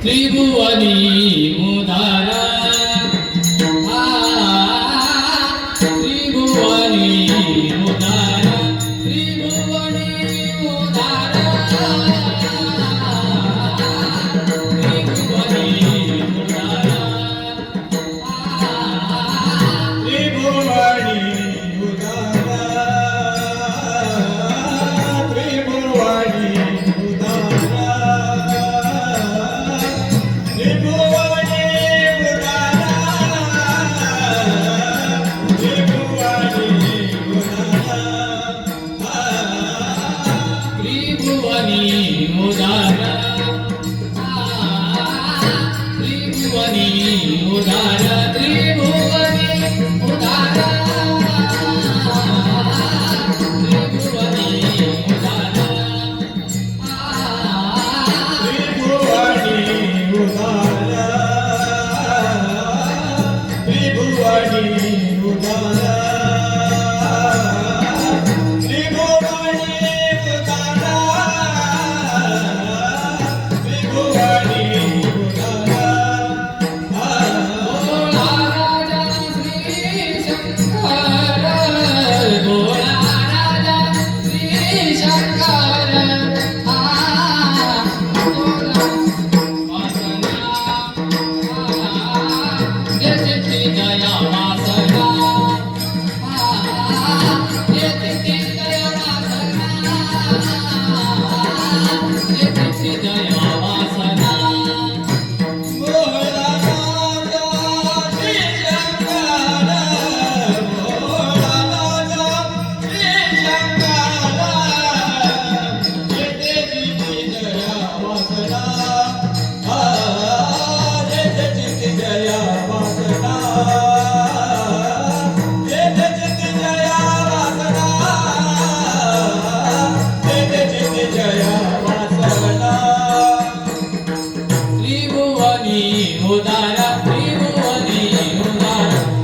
त्रिभुवनी मुदारा त्रिभुवनी मुदारा त्रिभुवनी मुदारा त्रिभुवनी मुदारा त्रिभुवनी मुदारा त्रिभुवनी मुदारा त्रिभुवनी मुदारा त्रिभुवनी मुदारा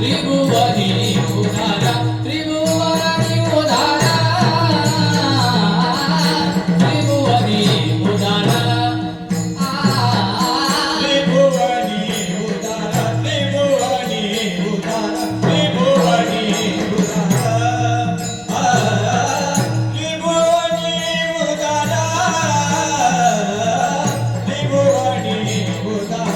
त्रिभुवनी मुदारा त्रिभुवनी मुदारा त्रिभुवनी मुदारा त्रिभुवनी मुदारा त्रिभुवनी मुदारा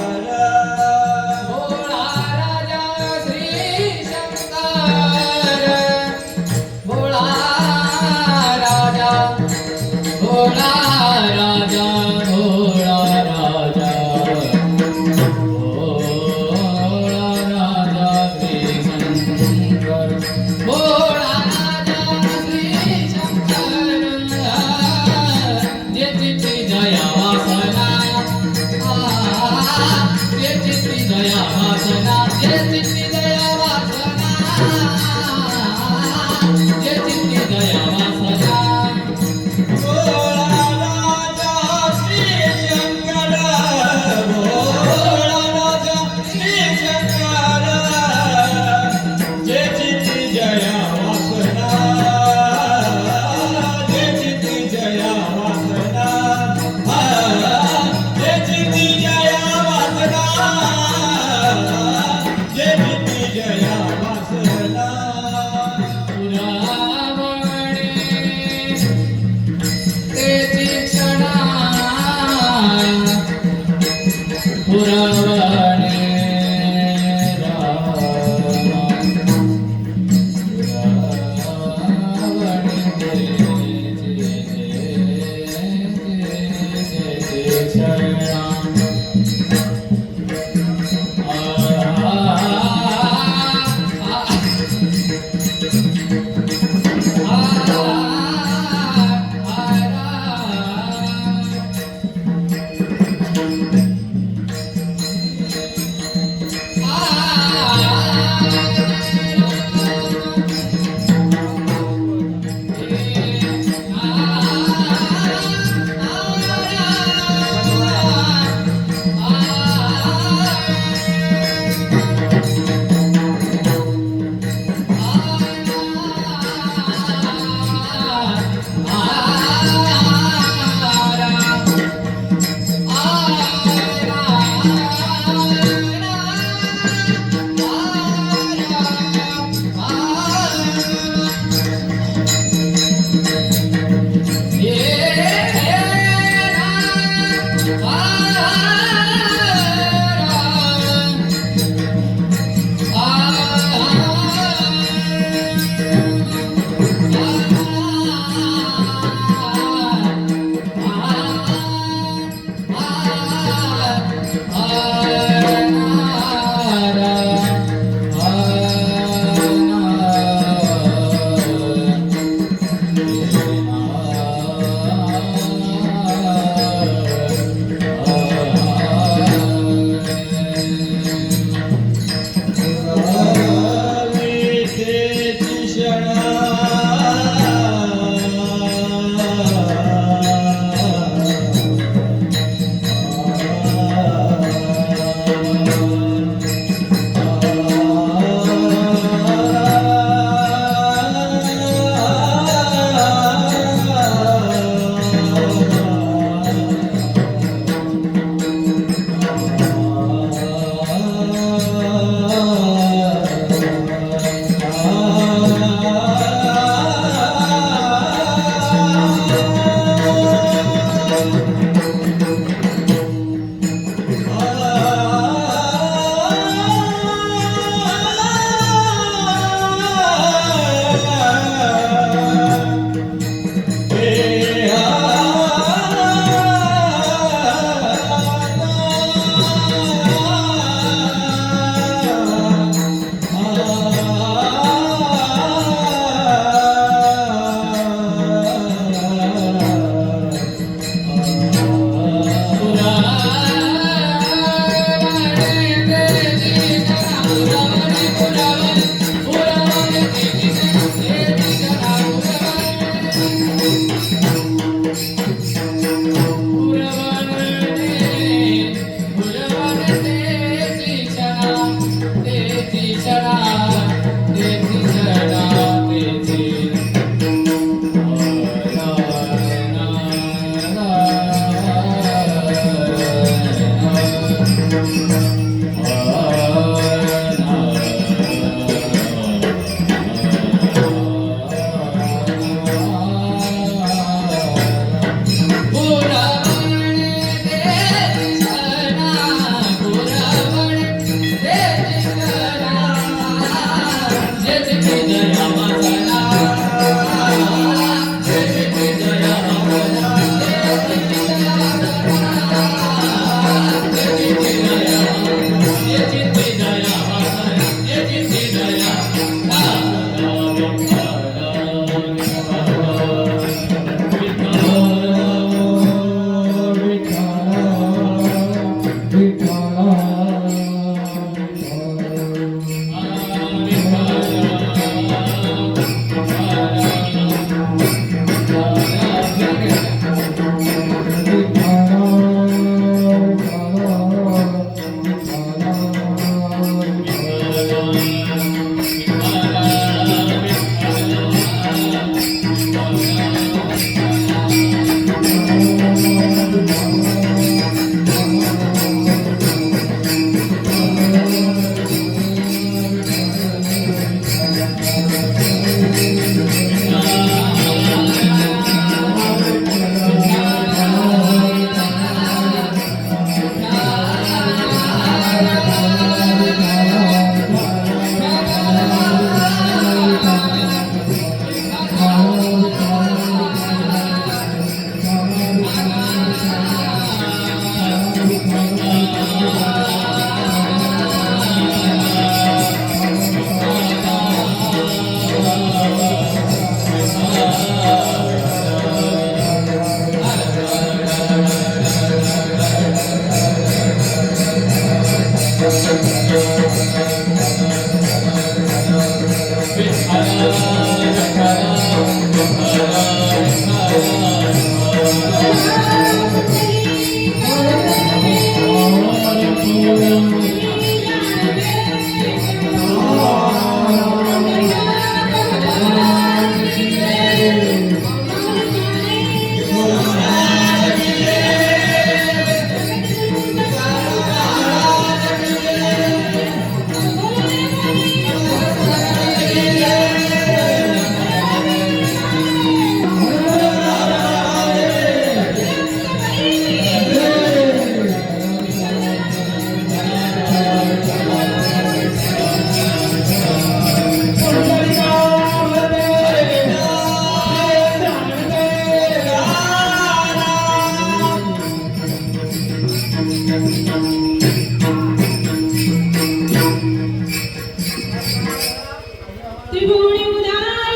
त्रिभुवनी उदार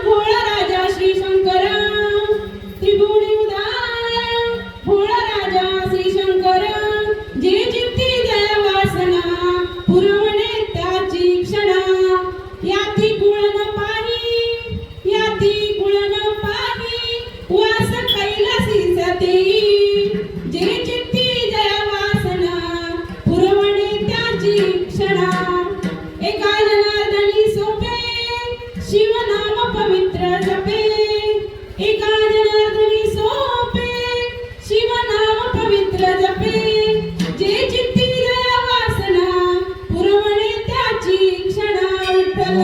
भोळा राजा श्री शंकर त्रिभुवनी उदार भोळा राजा श्री शंकर जे चित्ती जय वासना पुरवणे त्याची क्षणा याती कुळन पाणी याती कुळन पाणी वास कैलासी सती जे चित्ती जय वासना पुरवणे त्याची क्षणा एका जनार्दनी सोपे शिवनाम पवित्र जपे एका जनार्दनी सोपे शिवनाम पवित्र जपे जे चित्ती जय वासना पुरवणे त्याची क्षणा विठ्ठल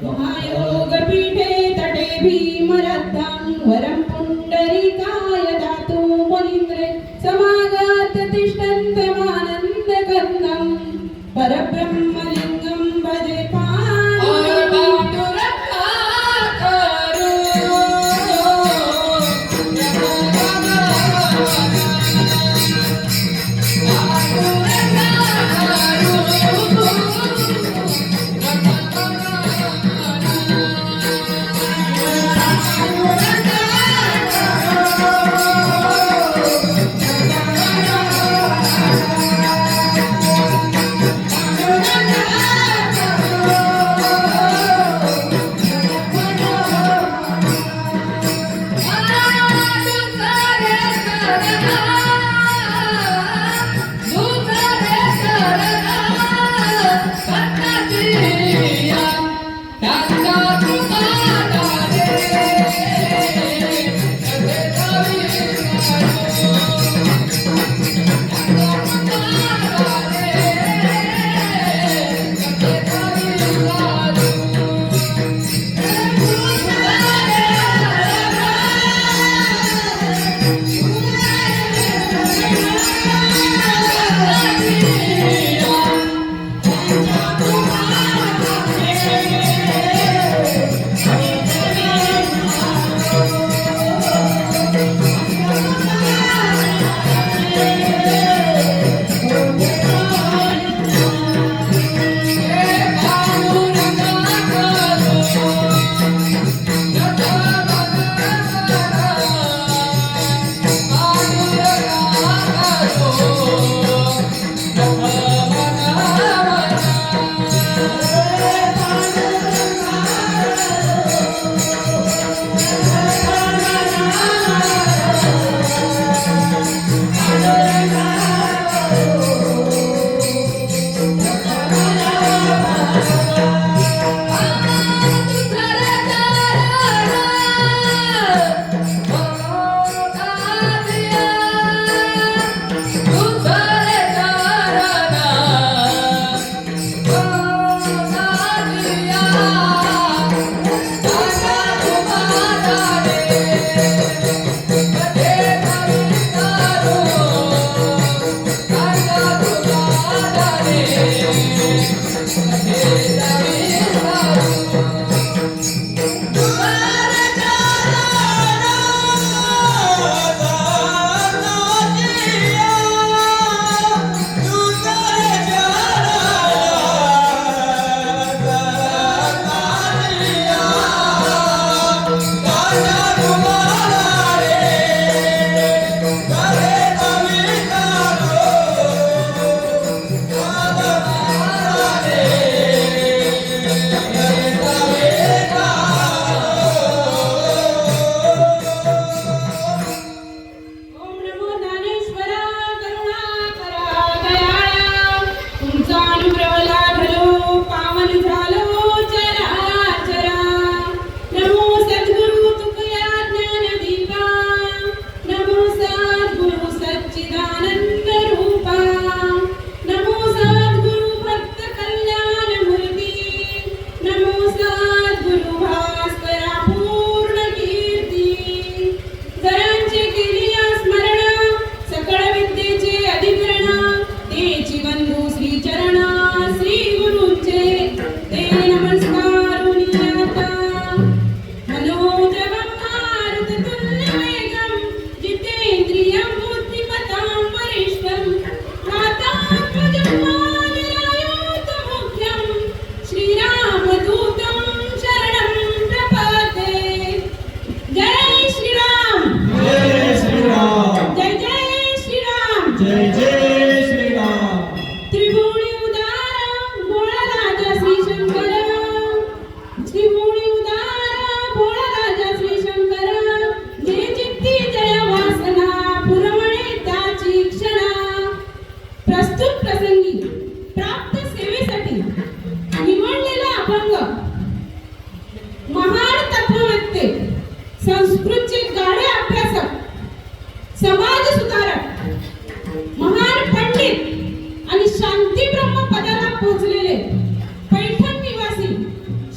महायोग पीठे तटे भीमरथं वरं पुण्डरीकाय दातु मुनीन्द्रे समागत तिष्ठन्तमानन्दकन्दं परब्रह्मलिङ्गं भजे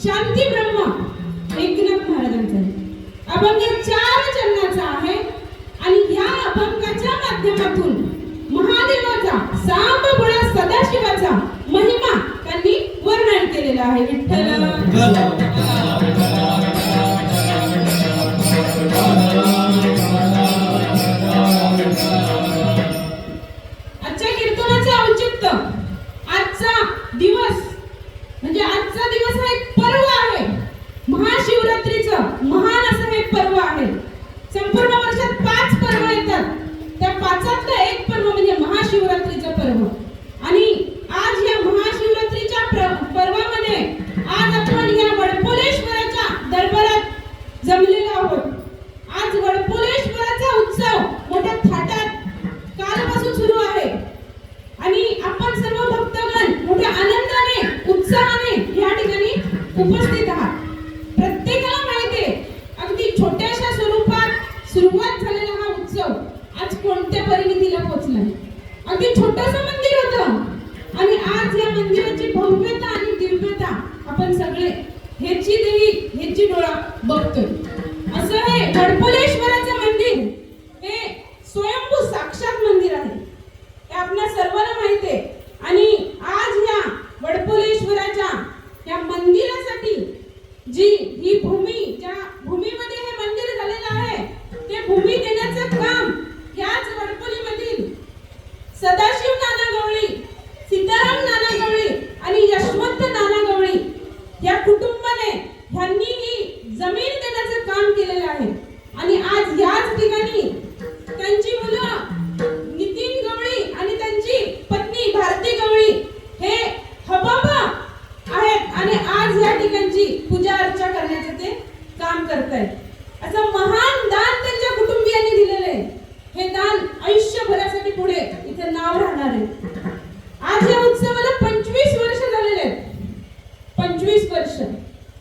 शांती ब्रह्म एकनाथ महाराजांचा आहे. अभंग 4 चरणाचा आहे आणि या अभंगाच्या माध्यमातून महादेवाचा सांबभोळा सदाशिवाचा महिमा त्यांनी वर्णन केलेला आहे. विठ्ठल आजच्या कीर्तनाचे औचित्य आजचा दिवस म्हणजे आजचा दिवस हा एक पर्व आहे. महाशिवरात्रीचं महान असं हे पर्व आहे. संपूर्ण वर्षात 5 पर्व येतात. त्या 5तलं एक पर्व म्हणजे महाशिवरात्रीचं पर्व. आणि आज या महाशिवरात्रीच्या पर्वामध्ये आज आपण या वडपोलेश्वराच्या दरबारात जमलेलो आहोत. आज वडपोलेश्वराचा उत्सव मोठ्या थाटात कालपासून सुरू आहे आणि आपण सर्व भक्तगण मोठ्या आनंदाने उत्साहाने या ठिकाणी उपस्थित आहात. प्रत्येकाला माहिती आहे अगदी छोट्याशा स्वरूपात सुरुवात झालेला हा उत्सव आज कोणत्या परिणितीला पोहोचला. अगदी छोटंसं मंदिर होतं आणि आज या मंदिराची भव्यता आणि दिव्यता आपण सगळे ह्याची डोळा बघतोय. असं हे वडपोलेश्वराचं मंदिर हे स्वयंभू साक्षात मंदिर आहे. हे आपल्या सर्वांना माहिती आहे. आणि आज या वडपोलेश्वराच्या या मंदिरासाठी जी ही भूमी ज्या भूमीमध्ये हे मंदिर झालेलं आहे ते भूमी देण्याचं काम याच वडपोलीमधील सदाशिव नाना गवळी, सीताराम नाना गवळी आणि यशवंत नाना गवळी या कुटुंबाने ह्यांनी ही जमीन देण्याचं काम केलेलं आहे. आणि आज याच ठिकाणी त्यांची मुलं नितीन गवळी आणि त्यांची पत्नी भारती गवळी हे हबब आहेत आणि आज या ठिकाणची पूजा अर्चा करण्याचे ते काम करतायत. असं महान दान त्यांच्या कुटुंबियांनी दिलेलं आहे. हे दान आयुष्यभरासाठी पुढे इथे नाव राहणार आहे. आज या उत्सवाला 25 वर्ष झालेले आहेत. 25 वर्ष.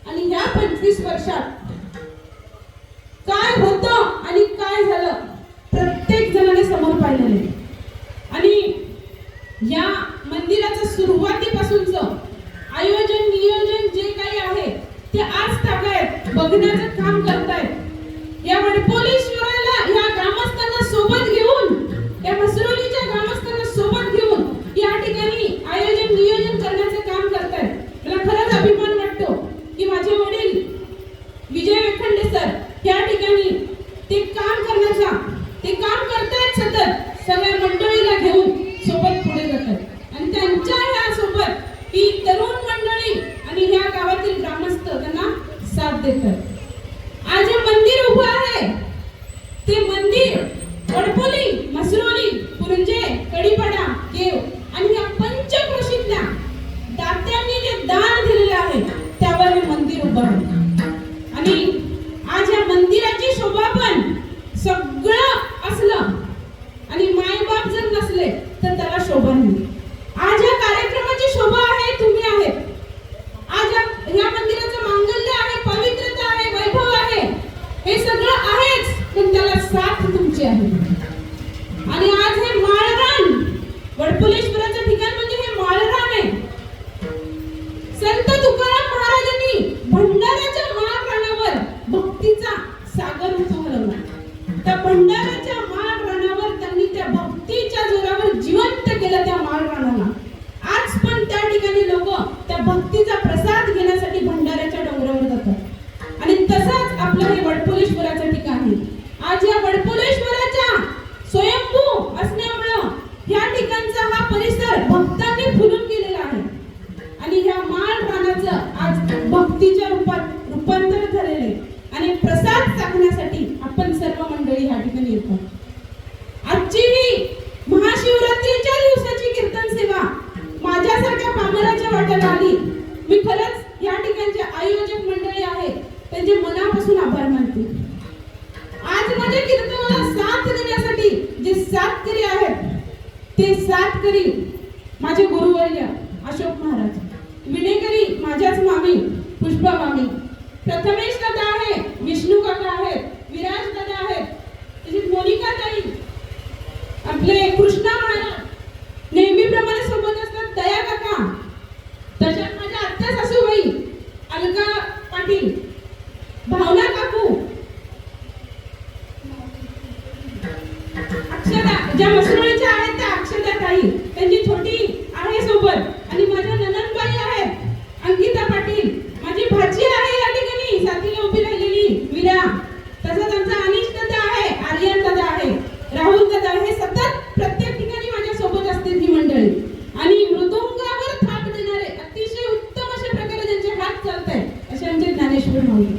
आणि ह्या 25 वर्षात काय होतं आणि काय झालं प्रत्येक जणाने समोर पाहिलेलं आहे. आणि या मंदिराचं सुरुवातीपासूनचं आयोजन नियोजन जे काही आहे ते आज तागायत बघण्याचं काम करतायत. या वडपोलेश्वराला या ग्रामस्थांना सोबत घेऊन या मसरोलीच्या ग्रामस्थांना सोबत घेऊन या ठिकाणी आयोजन नियोजन करण्याचं काम करतायत. मला खरंच अभिमान वाटतो की माझे वडील विजय वेखंडे सर या ठिकाणी ते काम करतायत सतत सगळ्या मंडळीला घेऊन सोबत पुढे जातात. आणि त्यांच्या ह्या सोबत ही तरुण मंडळी आणि ह्या गावातील ग्रामस्थ त्यांना साथ देतात. आज हे मंदिर उभं आहे ते मंदिर वडपोली, मसरोली, पुरंजे, कडिपाडा, केव आणि या पंचक्रोशीतल्या दात्यांनी जे दान दिलेलं आहे त्यावर हे मंदिर उभं आहे. आणि आज या मंदिराची शोभा पण सगळं असलं आणि मायबाप जर नसले तर त्याला शोभा नाही. आज या कार्यक्रमाची शोभा आहे तुम्ही आहेत. आज या मंदिराचं मांगल्य आहे, पवित्रता आहे, वैभव आहे, हे सगळं आहेच पण त्याला साथ तुमची आहे. आणि आज हे माळरान वडपोलेश्वराचं ठिकाण म्हणजे हे माळरान आहे. संत तुकाराम महाराजांनी भंडाऱ्याच्या माळरानावर भक्तीचा सागर उचलवला. त्या भंडाऱ्याच्या माळरानावर त्यांनी त्या भक्तीच्या जोरावर जिवंत केलं त्या माळरानाला. आज पण त्या ठिकाणी लोक त्या भक्तीचा प्रसाद घेण्यासाठी भंडाऱ्याच्या डोंगरावर जातात. आणि तसंच आपलं हे वडपोलेश्वराचं ठिकाण आहे. आज या वडपोलेश्वराच्या स्वयंभू असल्यामुळं या ठिकाणचा हा परिसर भक्तांनी फुलून गेलेला आहे. आणि ह्या माळरानाचं आज भक्तीच्या रूपांतर झालेलं आहे. आणि प्रसाद चाखण्यासाठी आपण सर्व मंडळी या ठिकाणी येतो. आजची ही महाशिवरात्रीच्या दिवसाची कीर्तन सेवा माझ्यासारख्या पामराच्या वाट्याला आली. मी खरंच या ठिकाणचे आयोजक मंडळी आहेत त्यांचे मनापासून आभार मानते. आज माझ्या कीर्तनाला साथ देण्यासाठी जे साथकरी आहेत ते साथकरी माझे गुरुवर्य अशोक महाराज, विणेकरी माझ्याच मामी पुष्पा मामी, प्रथमेश दादा आहे, विष्णू काका आहेत, विराज दादा आहेत, त्याची मोनिका ताई, आपले कृष्णा महाराज नेहमीप्रमाणे सोबत असतात, दया काका, तशाच माझ्या आत्या सासूबाई अलका ज्ञानेश्वर माऊली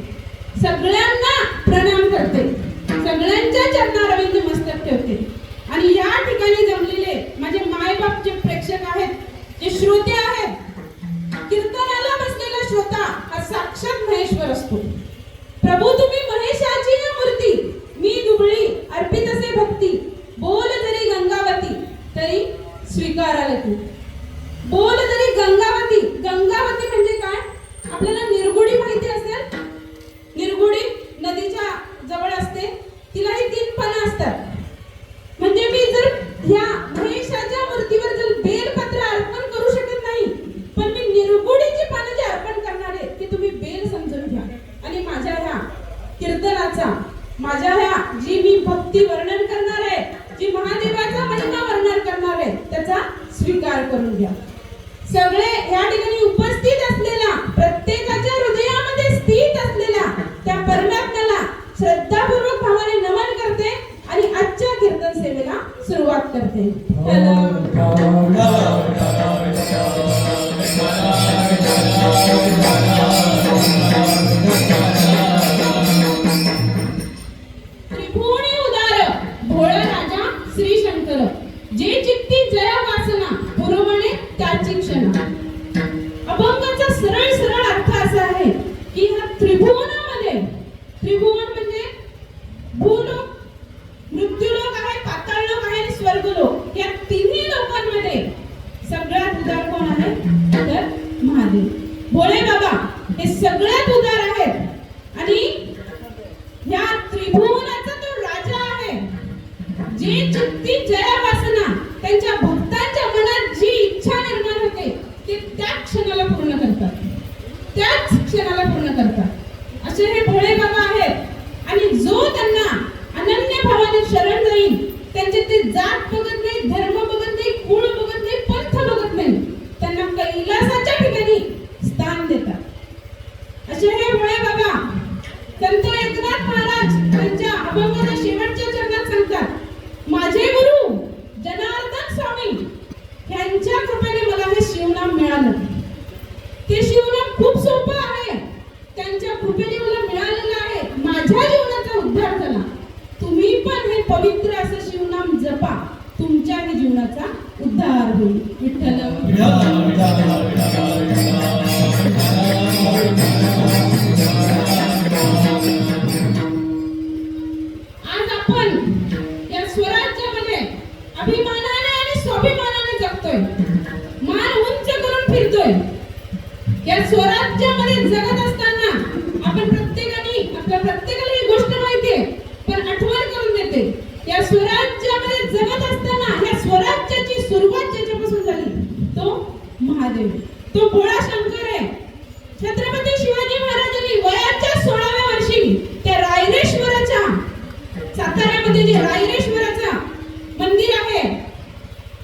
सगळ्यांना प्रणाम करते, सगळ्यांच्या चरणारविंद मस्तक ठेवते. आणि या ठिकाणी जमलेले माझे मायबाप जे प्रेक्षक आहेत, जे श्रोते आहेत, कीर्तनाला बसलेला श्रोता हा साक्षात महेश्वर असतो. प्रभू तुम्ही महेशाची मूर्ती, मी दुबळी अर्पित असे भक्ती, बोल जरी गंगावती तरी स्वीकाराल तू. बोल जरी गंगावती, गंगावती म्हणजे काय? आपल्याला निरगुडी माहिती असेल, निरगुडी नदीच्या जवळ असते, तिलाही 3 पानं असतात. म्हणजे मी जर ह्या महेशाच्या मूर्तीवर जर बेलपत्र अर्पण करू शकत नाही, पण मी निरगुडीची पानं जे अर्पण करणार आहे ती तुम्ही बेल समजून घ्या. आणि माझ्या ह्या कीर्तनाचा, माझ्या ह्या जी मी भक्ती वर्णन करणार आहे, जी महादेवाचा महिमा वर्णन करणार आहे, त्याचा स्वीकार करून घ्या. सगळे या ठिकाणी उपस्थित असलेला, प्रत्येकाच्या हृदयामध्ये स्थित असलेला त्या परमात्म्याला श्रद्धापूर्वक भावाने नमन करते आणि आजच्या कीर्तन सेवेला सुरुवात करते. त्रिभुवनी उदार भोळा राजा श्री शंकर, जे चित्ती जया वासना पुरवणे त्याची क्षण. अभंगाचा सरळ सरळ अर्थ असा आहे की ह्या त्रिभुवनामध्ये, त्रिभुवन म्हणजे भूलोक, मृत्यूलोक आहे, पाताळलोक आहे आणि स्वर्गलोक, या तिन्ही लोकांमध्ये सगळ्यात उदार कोण आहे? तर महादेव. भोळे बाबा हे सगळ्यात उदार आहेत आणि या त्रिभुवनाचा तो राजा आहे. जे चित्ती जया वासना, त्यांच्या भक्तांच्या मनात जी इच्छा निर्माण होते ते त्याच क्षणाला पूर्ण करतात, त्याच क्षणाला पूर्ण करतात. असे हे भोळे बाबा आहेत. आणि जो त्यांना अनन्य भावाने शरण जाईल, त्यांचे ते जात बघत नाही, धर्म बघत नाही, कुळ बघत नाही, पंथ बघत नाही, त्यांना कैलासाच्या ठिकाणी स्थान देतात. असे हे भोळे बाबा संत एकनाथ महाराज त्यांच्या अभंगाच्या शेवटच्या चरणात सांगतात, माझे गुरु जनार्दन स्वामी यांच्या कृपेने मला हे शिवनाम मिळालं. ते शिवनाम खूप सोपं आहे, त्यांच्या कृपेने मला मिळालेलं आहे, माझ्या जीवनाचा उद्धार झाला. तुम्ही पण हे पवित्र असं शिवनाम जपा, तुमच्याही जीवनाचा उद्धार होईल. विठ्ठल आज आपण या स्वराज्यामध्ये अभिमानाने आणि स्वाभिमानाने जगतोय, मान उंच करून फिरतोय. या स्वराज्यामध्ये जगत असताना आपण प्रत्येकाला ही गोष्ट माहितीये, पण आठवण करून देते. या स्वराज्यामध्ये जगत असताना या स्वराज्याची सुरुवात ज्याच्यापासून झाली तो महादेव, तो भोळा शंकर आहे. छत्रपती शिवाजी महाराजांनी वयाच्या 16व्या वर्षी त्या रायरेश्वराच्या, साताऱ्यामध्ये जे रायरेश्वराचं मंदिर आहे,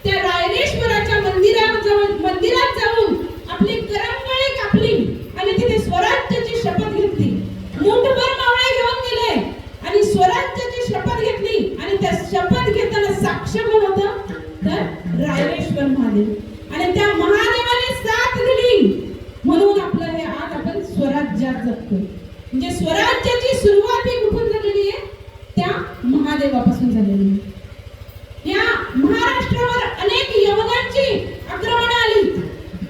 त्या रायरेश्वराच्या मंदिरात जाऊन आपली करंगळी कापली आणि तिथे स्वराज्याची शपथ घेतली. मूठभर मावळे घेऊन गेले आणि स्वराज्याची शपथ घेतली. आणि त्या शपथ घेताना साक्ष कोण होतं? तर रायरेश्वर महादेव. आणि त्या महादेवाने साथ दिली म्हणून आपलं हे आज आपण स्वराज्यात जगतोय. म्हणजे स्वराज्याची सुरुवात ही कुठून झालेली आहे? त्या महादेवापासून झालेली आहे. या महाराष्ट्रावर अनेक यवनांची आक्रमण आली,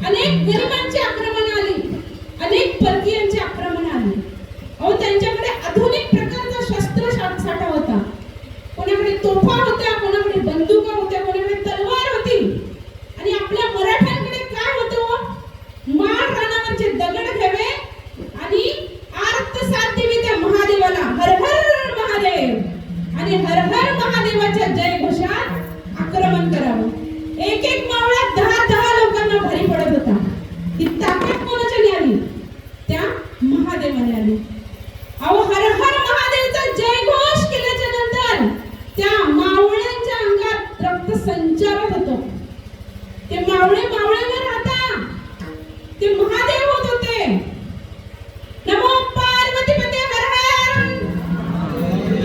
अनेक गरिबांची आक्रमण आली, अनेक परकीयांची आक्रमण आली. अहो त्यांच्याकडे आधुनिक प्रकारचा शस्त्र साठा होता. कोणाकडे तोफा होत्या, कोणाकडे बंदुका होत्या, कोणाकडे तलवार होती. आणि आपल्या मराठ्यांकडे काय होतं? माळ रानावरचे दगड घ्यावे आणि आर्त साथ द्यावी त्या महादेवाला, हर हर महादेव, आणि हर हर महादेवाच्या जय घोषात आक्रमण करावं. एक एक मावळा 10 लोकांना भारी पडत होता. ही ताकद कोणाच्याने आली? त्या महादेवाने आली. अहो हर हर महादेवचा जय घोष केल्याच्या नंतर त्या मावळ्यांच्या अंगात रक्त संचारत होतं. ते मावळे न राहता ते महादेव होत होते. नमो पार्वतीपते हर हर,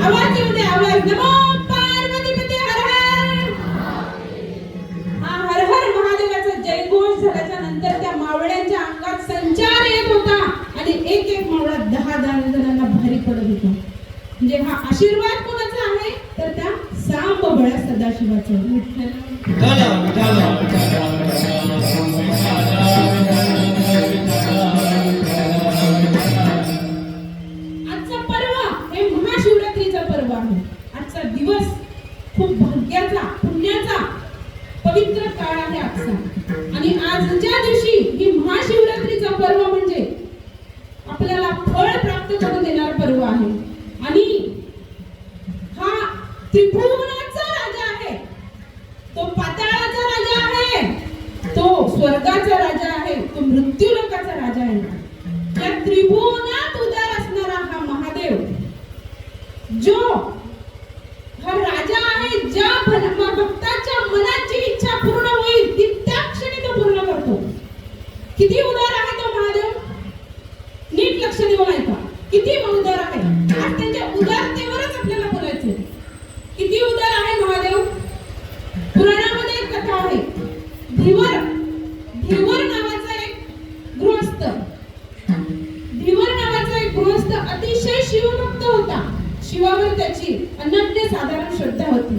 आवाज येऊ दे, आवाज. नमो पार्वतीपते हर हर. हा हर हर महादेवाचा जयघोष झाल्याच्या नंतर त्या मावळ्यांच्या अंगात संचार येत होता आणि एक एक मावळा 10 जणांना भारी पडत होता. म्हणजे हा आशीर्वाद कोणाचा आहे तर त्या सांब बळा सदाशिवाचा आहे. विठाला विठाला आजचा पर्व हे महाशिवरात्रीचा पर्व आहे. आजचा दिवस खूप भाग्याचा पुण्याचा पवित्र काळ आहे आजचा. आणि आजच्या दिवशी ही महाशिवरात्रीचा पर्व म्हणजे आपल्याला फळ प्राप्त करून देणारा पर्व आहे. आणि हा त्रिभुवनाचा राजा आहे, तो पाताळाचा राजा आहे, तो स्वर्गाचा राजा आहे, तो मृत्यू लोकाचा राजा आहे. या त्रिभुवनात उदार असणारा हा महादेव जो हा राजा आहे, ज्या भक्ताच्या मनाची इच्छा पूर्ण होईल ती त्या क्षणी तो पूर्ण करतो. किती उदार आहे तो महादेव, नीट लक्ष देऊन ऐका. किती उदार आहे. आज त्यांच्या उदारतेवरच आपल्याला बोलायचं. किती उदार आहे महादेव. पुराणामध्ये एक कथा आहे. धीवर नावाचा एक गृहस्थ अतिशय शिवभक्त होता. शिवावर त्याची अनन्य साधारण श्रद्धा होती.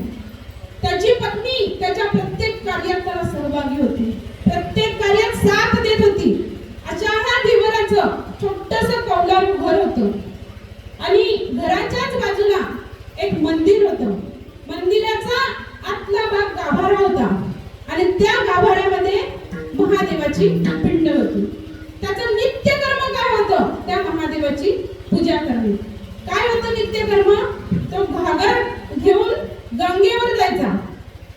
त्याची पत्नी त्याच्या प्रत्येक कार्यात त्याला सहभागी होती, प्रत्येक कार्यात साथ देत होती. अशा ह्या धीवराचं छोटंसं कौलारू घर होतं आणि घराच्याच बाजूला एक मंदिर होतं. मंदिराचा आतला भाग गाभारा होता आणि त्या गाभाऱ्यामध्ये महादेवाची पिंड होती. त्याचं नित्यकर्म काय होतं, त्या महादेवाची पूजा करणे. काय होतं नित्यकर्म, तो घागर घेऊन गंगेवर जायचा,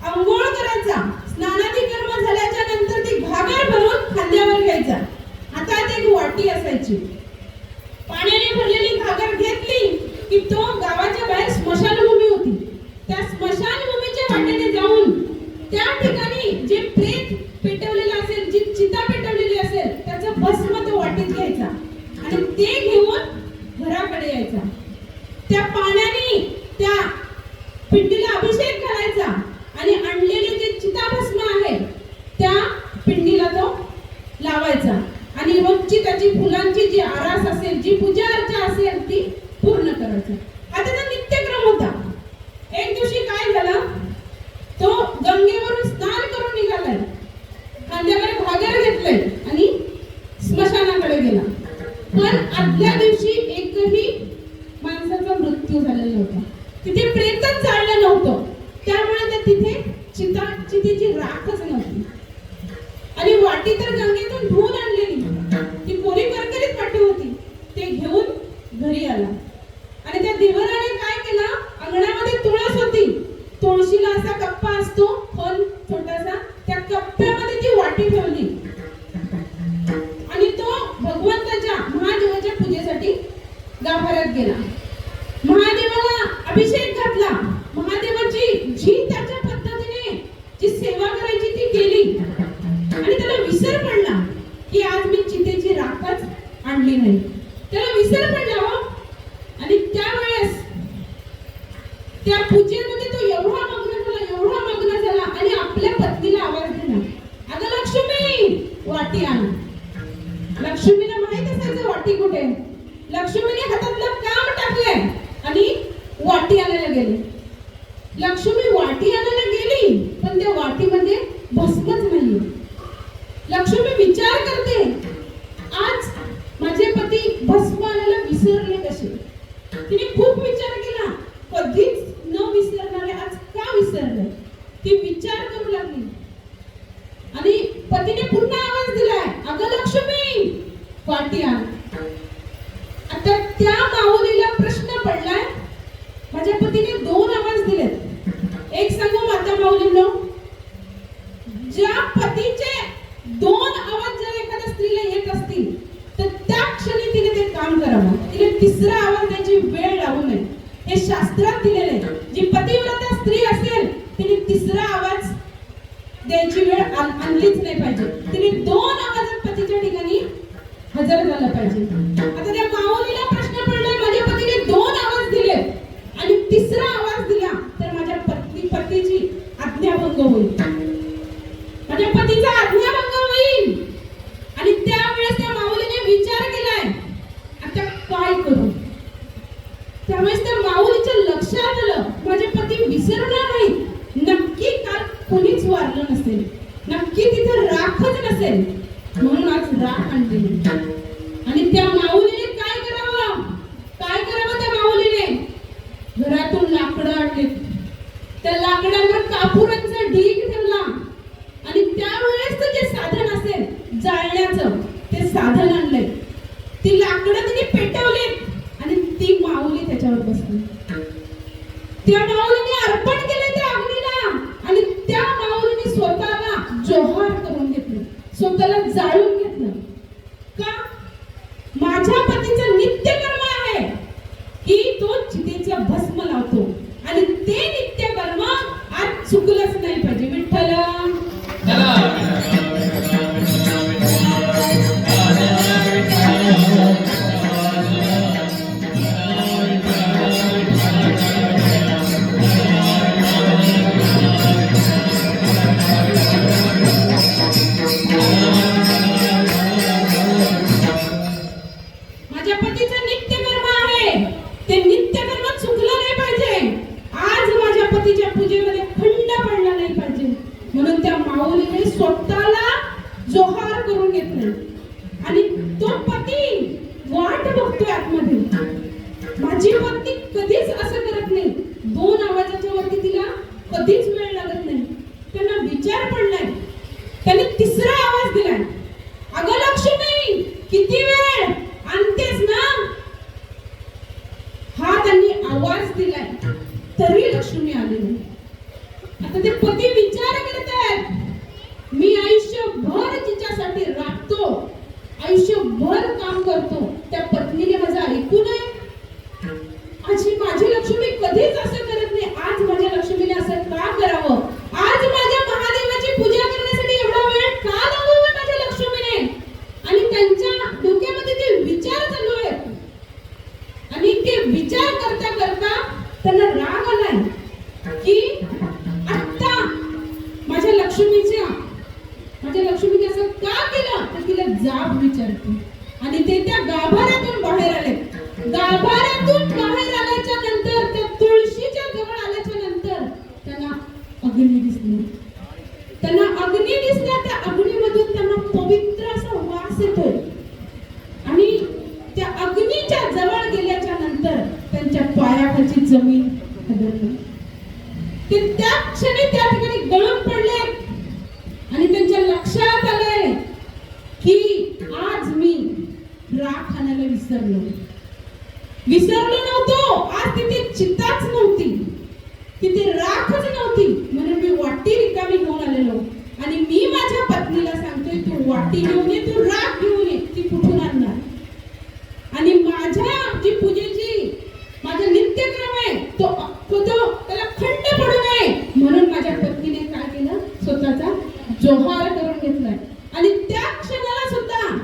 अंघोळ करायचा, स्नानादी कर्म झाल्याच्या नंतर ती घागर भरून खांद्यावर घ्यायचा. हातात एक वाटी असायची. पाण्याने भरलेली घागर घेतली की तो गावाच्या बाहेर स्मशानभूमी होती. त्या स्मशानभूमीच्या वाटेने जाऊन त्या ठिकाणी जे प्रेत पेटवलेलं असेल, जी चिता पेटवलेली असेल, त्याचं भस्म तो वाटीत घ्यायचा आणि ते घेऊन घराकडे यायचा. त्या पाण्याने त्या पिंडीला अभिषेक करायचा आणि आणलेले जे चिताभस्म आहे त्या पिंडीला तो लावायचा आणि रोजची त्याची फुलांची जी आरास असेल, जी पूजा अर्चा असेल ती पूर्ण करायचा. हा त्याचा नित्यक्रम होता. एक दिवशी काय झालं, तो गंगेवरून स्नान करून निघालाय, खांद्यावर घागर घेतलंय आणि स्मशानाकडे गेला. पण आदल्या दिवशी एकही माणसाचा मृत्यू झालेला होता. तिथे प्रेतच जाळलं नव्हतं. त्यामुळे त्या तिथे चितेची राखच नव्हती. आणि वाटी तर गंगेतून धुवून आणलेली, ती कोरी करकरीत वाटी होती. ते घेऊन घरी आला आणि त्या धीवराने काय केलं, अंगणामध्ये तुळस होती. तुळशीला असा कप्पा असतो खोल छोटासा, त्या कप्प्यामध्ये ती वाटी ठेवली आणि तो भगवंताच्या महादेवाच्या पूजेसाठी गाभाऱ्यात गेला. महादेवाला अभिषेक घातला. महादेवाची जी त्याच्या पद्धतीने जी सेवा करायची ती केली आणि त्याला विसर पडला की आज मी चितेची राखच आणली नाही. त्याला विसर पडला हो. आणि त्यावेळेस त्या पूजेमध्ये तो एवढा मग्न झाला आणि आपल्या पत्नीला आवाज दिला, अगं लक्ष्मी वाटी आण. लक्ष्मीला माहित असायचं वाटी कुठे. लक्ष्मीने हातातलं काम टाकलंय आणि वाटी आणायला गेली. लक्ष्मी वाटी आणायला गेली पण त्या वाटीमध्ये भस्मच नाही. लक्ष्मी विचार करते, आज माझे पती भस्म आणायला विसरले कसे. तिने खूप विचार केला, कधीच न विसरणारे आज का विसरले. ती विचार करू लागली आणि पतीने पुन्हा आवाज दिलाय, अगं लक्ष्मी वाटी आण. आता त्या माऊलीला प्रश्न पडलाय, माझ्या पतीने 2 आवाज दिलेत. एक सांगू माता माऊलींनो, ज्या पतीचे 2 आवाज जर एखाद्या स्त्रीला येत असतील तर त्या क्षणी तिने ते काम करावं. तिने 3रा आवाज द्यायची वेळ लावू नये. हे शास्त्रात दिलेले आहे. जी पतिव्रता स्त्री असेल तिने 3रा आवाज द्यायची वेळ आणलीच नाही पाहिजे. तिने 2 आवाजात पतीच्या ठिकाणी हजर झालं पाहिजे. आता त्या माऊलीला प्रश्न पडलाय, माझ्या पतीने 2 आवाज दिले आणि 3रा आवाज दिला तर माझ्या पतीची आज्ञाभंग होईल, माझ्या पतीचा आज्ञाभंग होईल. आणि त्यावेळेस त्या माऊलीने विचार केलाय, आता काय करू. त्यावेळेस त्या माऊलीच्या लक्षात आलं माझे पती विसरणार नाही. नक्की काल कोणीच वारलं नसेल, नक्की तिथे राखच नसेल, म्हणून आज राख आणली. आणि त्या माऊलीने काय करावं, काय करावं त्या माऊलीने, घरातून लाकडं आणली, त्या लाकडांवर कापुरांचा ढीग ठेवला आणि त्यावेळेस जे साधन असेल जाळण्याचं ते साधन आणलंय. ती लाकडं तिने पेटवलीत आणि ती माऊली त्याच्यावर बसली. त्या माऊलीने अर्पण केले त्या अग्नीला आणि त्या माऊलीने स्वतःला जोहार करून घेतलं, स्वतःला जाळून घेतलं. का? माझ्या पतीचं नित्यकर्म आहे की तो चितेचं भस्म लावतो आणि ते नित्यकर्म आज चुकलंच नाही पाहिजे. विठ्ठल माझ्या पतीचं नित्यकर्म आहे, ते नित्यकर्म चुकलं नाही पाहिजे. आज माझ्या पतीच्या पूजेमध्ये खंड पडला नाही पाहिजे, म्हणून त्या माऊलीने स्वतःला जोहार करून घेतलं. आणि तो पती वाट बघतोय आतमध्ये. माझी पत्नी कधीच असं करत नाही, दोन आवाजाच्या वरती तिला कधीच वेळ लागत नाही. त्यांना विचार पडलाय, त्यांनी तिसरा आवाज दिलाय, अगं लक्ष्मी किती वेळ आणतेस ना. हा त्यांनी आवाज दिलाय तरी लक्ष्मी आली नाही. आता ते पती विचार करतात, मी आयुष्यभर तिच्यासाठी राखतो, आयुष्यभर काम करतो, त्या पत्नीने माझं ऐकू नये. माझी लक्ष्मी कधीच असं करत नाही, आज माझ्या लक्ष्मीने असं का करावं, आज माझ्या महादेवाची पूजा करण्यासाठी एवढा वेळ का लावला माझ्या लक्ष्मीने. आणि त्यांच्या डोक्यामध्ये ते विचार चालू आहेत आणि ते विचार करता करता त्यांना राग आलाय की आता माझ्या लक्ष्मीने असं का केलं. तर तिला जाब विचारते आणि ते त्या गाभाऱ्यातून बाहेर आले. गाभाऱ्यातून बाहेर आल्याच्या नंतर त्या तुळशीच्या जवळ आल्याच्या नंतर त्यांना अग्नी दिसली. त्यांना अग्नी दिसला, त्या अग्नीमधून त्यांना पवित्र असा वास येतोय. आणि त्या अग्नीच्या जवळ गेल्याच्या नंतर त्यांच्या पायाखालची जमीन हादरली. ते त्या क्षणी त्या ठिकाणी गळून पडले आणि त्यांच्या लक्षात आलंय की आज मी राख आणायला विसरलो नव्हतो. आज तिथे चिताच नव्हती, तिथे राखच नव्हती, म्हणून मी वाटी रिकामी घेऊन आलेलो. आणि मी माझ्या पत्नीला सांगतोय तू वाटी घेऊन ये, तू राख घेऊन ये. ती कुठून आणणार. आणि माझ्या जी पूजेची माझा नित्यक्रम आहे तो त्याला खंड पडू नये म्हणून माझ्या पत्नीने काय केलं, स्वतःचा जोहार करून घेतलाय. आणि त्या क्षणाला सुद्धा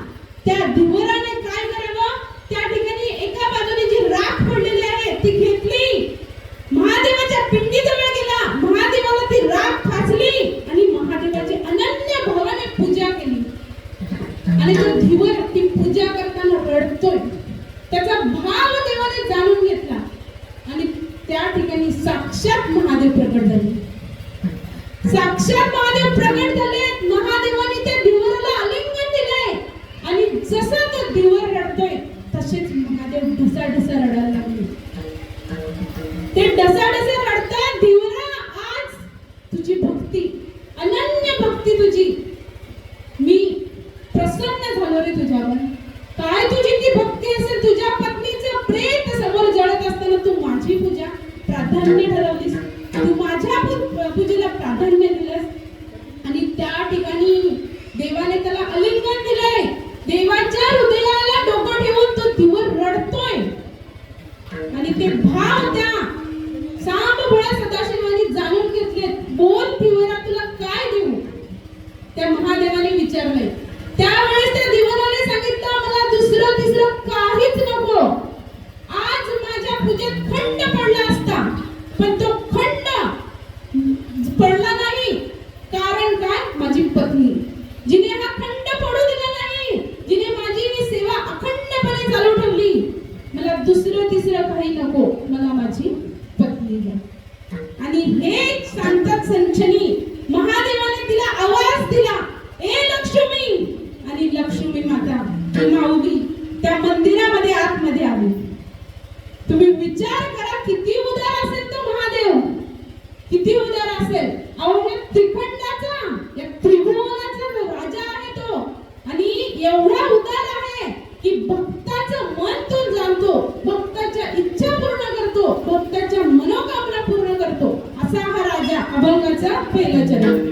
त्या दिवराने काय करावं, त्या ठिकाणी एका बाजूने जी राख पडलेली आहे ती घेतली, महादेवाच्या पिंडीजवळ गेला, महादेवाला ती राख फासली आणि महादेवाची अनन्य भावाने पूजा केली. आणि तो धीवर ती पूजा करताना रडतोय, त्याचा भाव देवाने जाणून घेतला आणि त्या ठिकाणी साक्षात महादेव प्रकट झाले. साक्षात महादेव प्रकट झाले. महादेवाने त्या धीवराला आलिंगन दिलंय आणि जसा तो धीवर रडतोय तसेच महादेव ढसाढसा रडायला लागले. ते ढसाढसा रडतात, धीवरा आज तुझी भक्ती, अनन्य भक्ती तुझी, मी प्रसन्न झालो रे तुझ्यावर. काय तुझी ती भक्ती असेल, तुझ्या पत्नीचं प्रेत समोर जळत असताना तू माझी पूजा प्राधान्य ठरवलीस, तू माझ्या पूजेला प्राधान्य दिलंस. आणि त्या ठिकाणी देवाने त्याला आलिंगन दिलंय. देवाच्या हृदयाला डोकं ठेवून तो धीवर रडतोय आणि ते भाव त्या सांब भोळ्या सदाशिवाने जाणून घेतले. बोल धीवरा तुला काय देऊ, त्या महादेवाने विचारलंय. त्यावेळेस त्या धीवराने सांगितलं मला दुसरं तिसरं काहीच नको. आज माझ्या पूजेत खंड पडला असता पण तो खंड पडला नाही. कारण काय, माझी पत्नी जिने हा खंड पडू दिला नाही, जिने माझी सेवा अखंडपणे चालू ठेवली. मला तिसरं काही नको, मला माझी पत्नी द्या. आणि हे सांगतात संचनी, महादेवाने तिला आवाज दिला, ए लक्ष्मी. आणि लक्ष्मी माता माऊली त्या मंदिरामध्ये आतमध्ये आली. तुम्ही विचार करा किती उदार असेल तो महादेव, किती उदार असेल. अहो या त्रिखंडाचा, या त्रिभुवनाचा जो राजा आहे तो, आणि एवढा उदार आहे की भक्ताचं मन तो जाणतो, भक्ताच्या इच्छा पूर्ण करतो, भक्ताच्या मनोकामना पूर्ण करतो. असा हा राजा अभंगाचा पहिला चरण.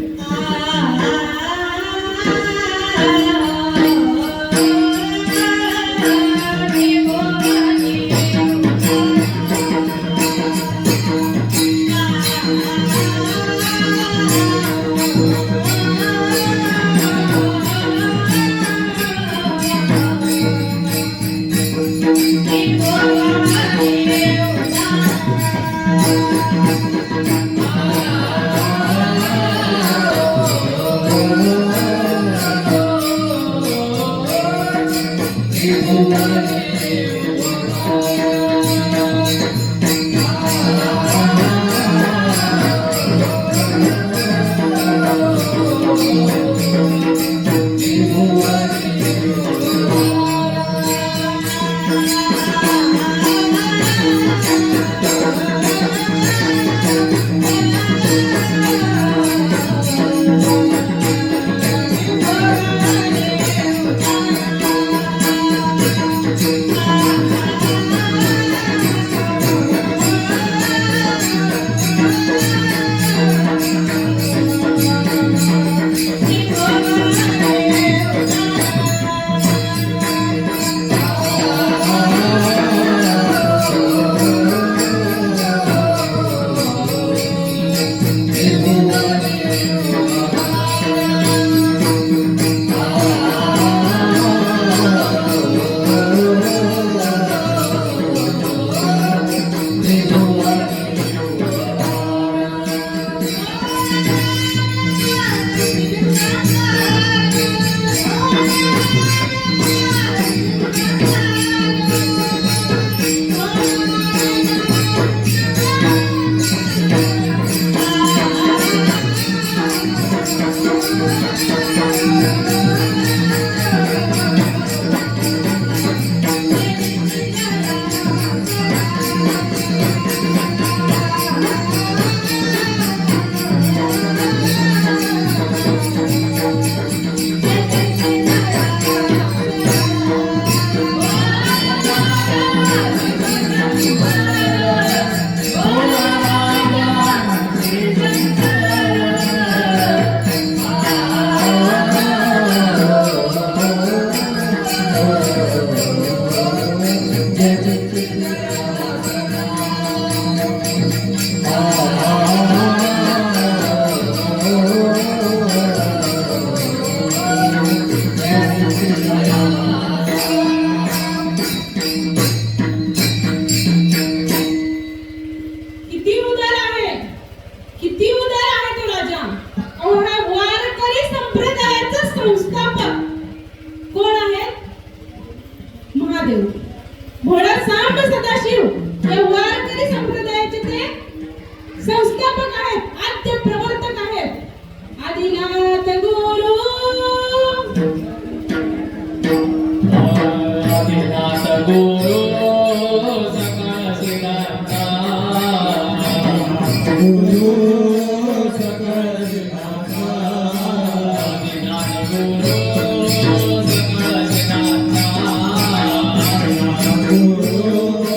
Oh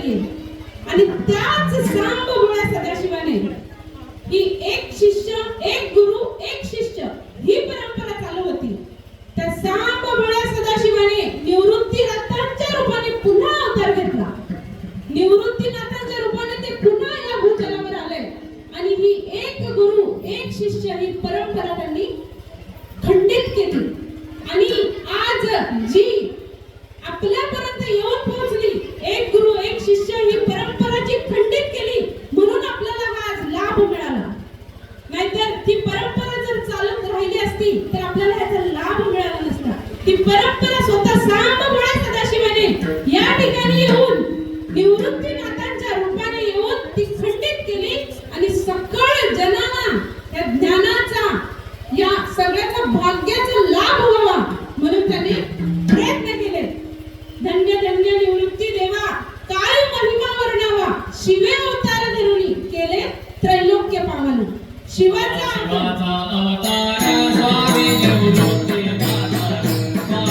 नाहीये. आणि त्याच सांबभोळ्या सदाशिवाने ही एक शिष्य एक गुरु एक शिष्य ही परंपरा चालू होती. त्या सांबभोळ्या सदाशिवाने निवृत्तीनाथांच्या रूपाने पुन्हा अवतार घेतला. निवृत्तीनाथांच्या रूपाने ते पुन्हा या भूतलावर आले आणि ही एक गुरु एक शिष्य ही परंपरा त्यांनी खंडित केली. आणि आज जी आपल्यापर्यंत येऊन पोहोचली एक गुरु एक शिष्य ही परंपरा जी खंडित केली म्हणून आपल्याला हा आज लाभ मिळाला. नाहीतर ती परंपरा जर चालत राहिली असती तर आपल्याला याचा लाभ मिळाला नसता. ती परंपरा स्वतः सांबभोळ्या सदाशिवाने या ठिकाणी येऊन निवृत्तीनाथांच्या रूपाने येऊन ती खंडित केली आणि सकळ जनांना या ज्ञानाचा या सगळ्याचा भाग्याचा लाभ व्हावा म्हणून त्यांनी प्रयत्न केले. धन्य धन्य निवृत्ती देवा काय महिमा वर्णावा शिवे अवतार धरुणी केले त्रैलोक्य पावन. शिवाचा शिवाचा अवतार स्वामी निवृत्तीनाथ स्वामी निवृत्तीनाथ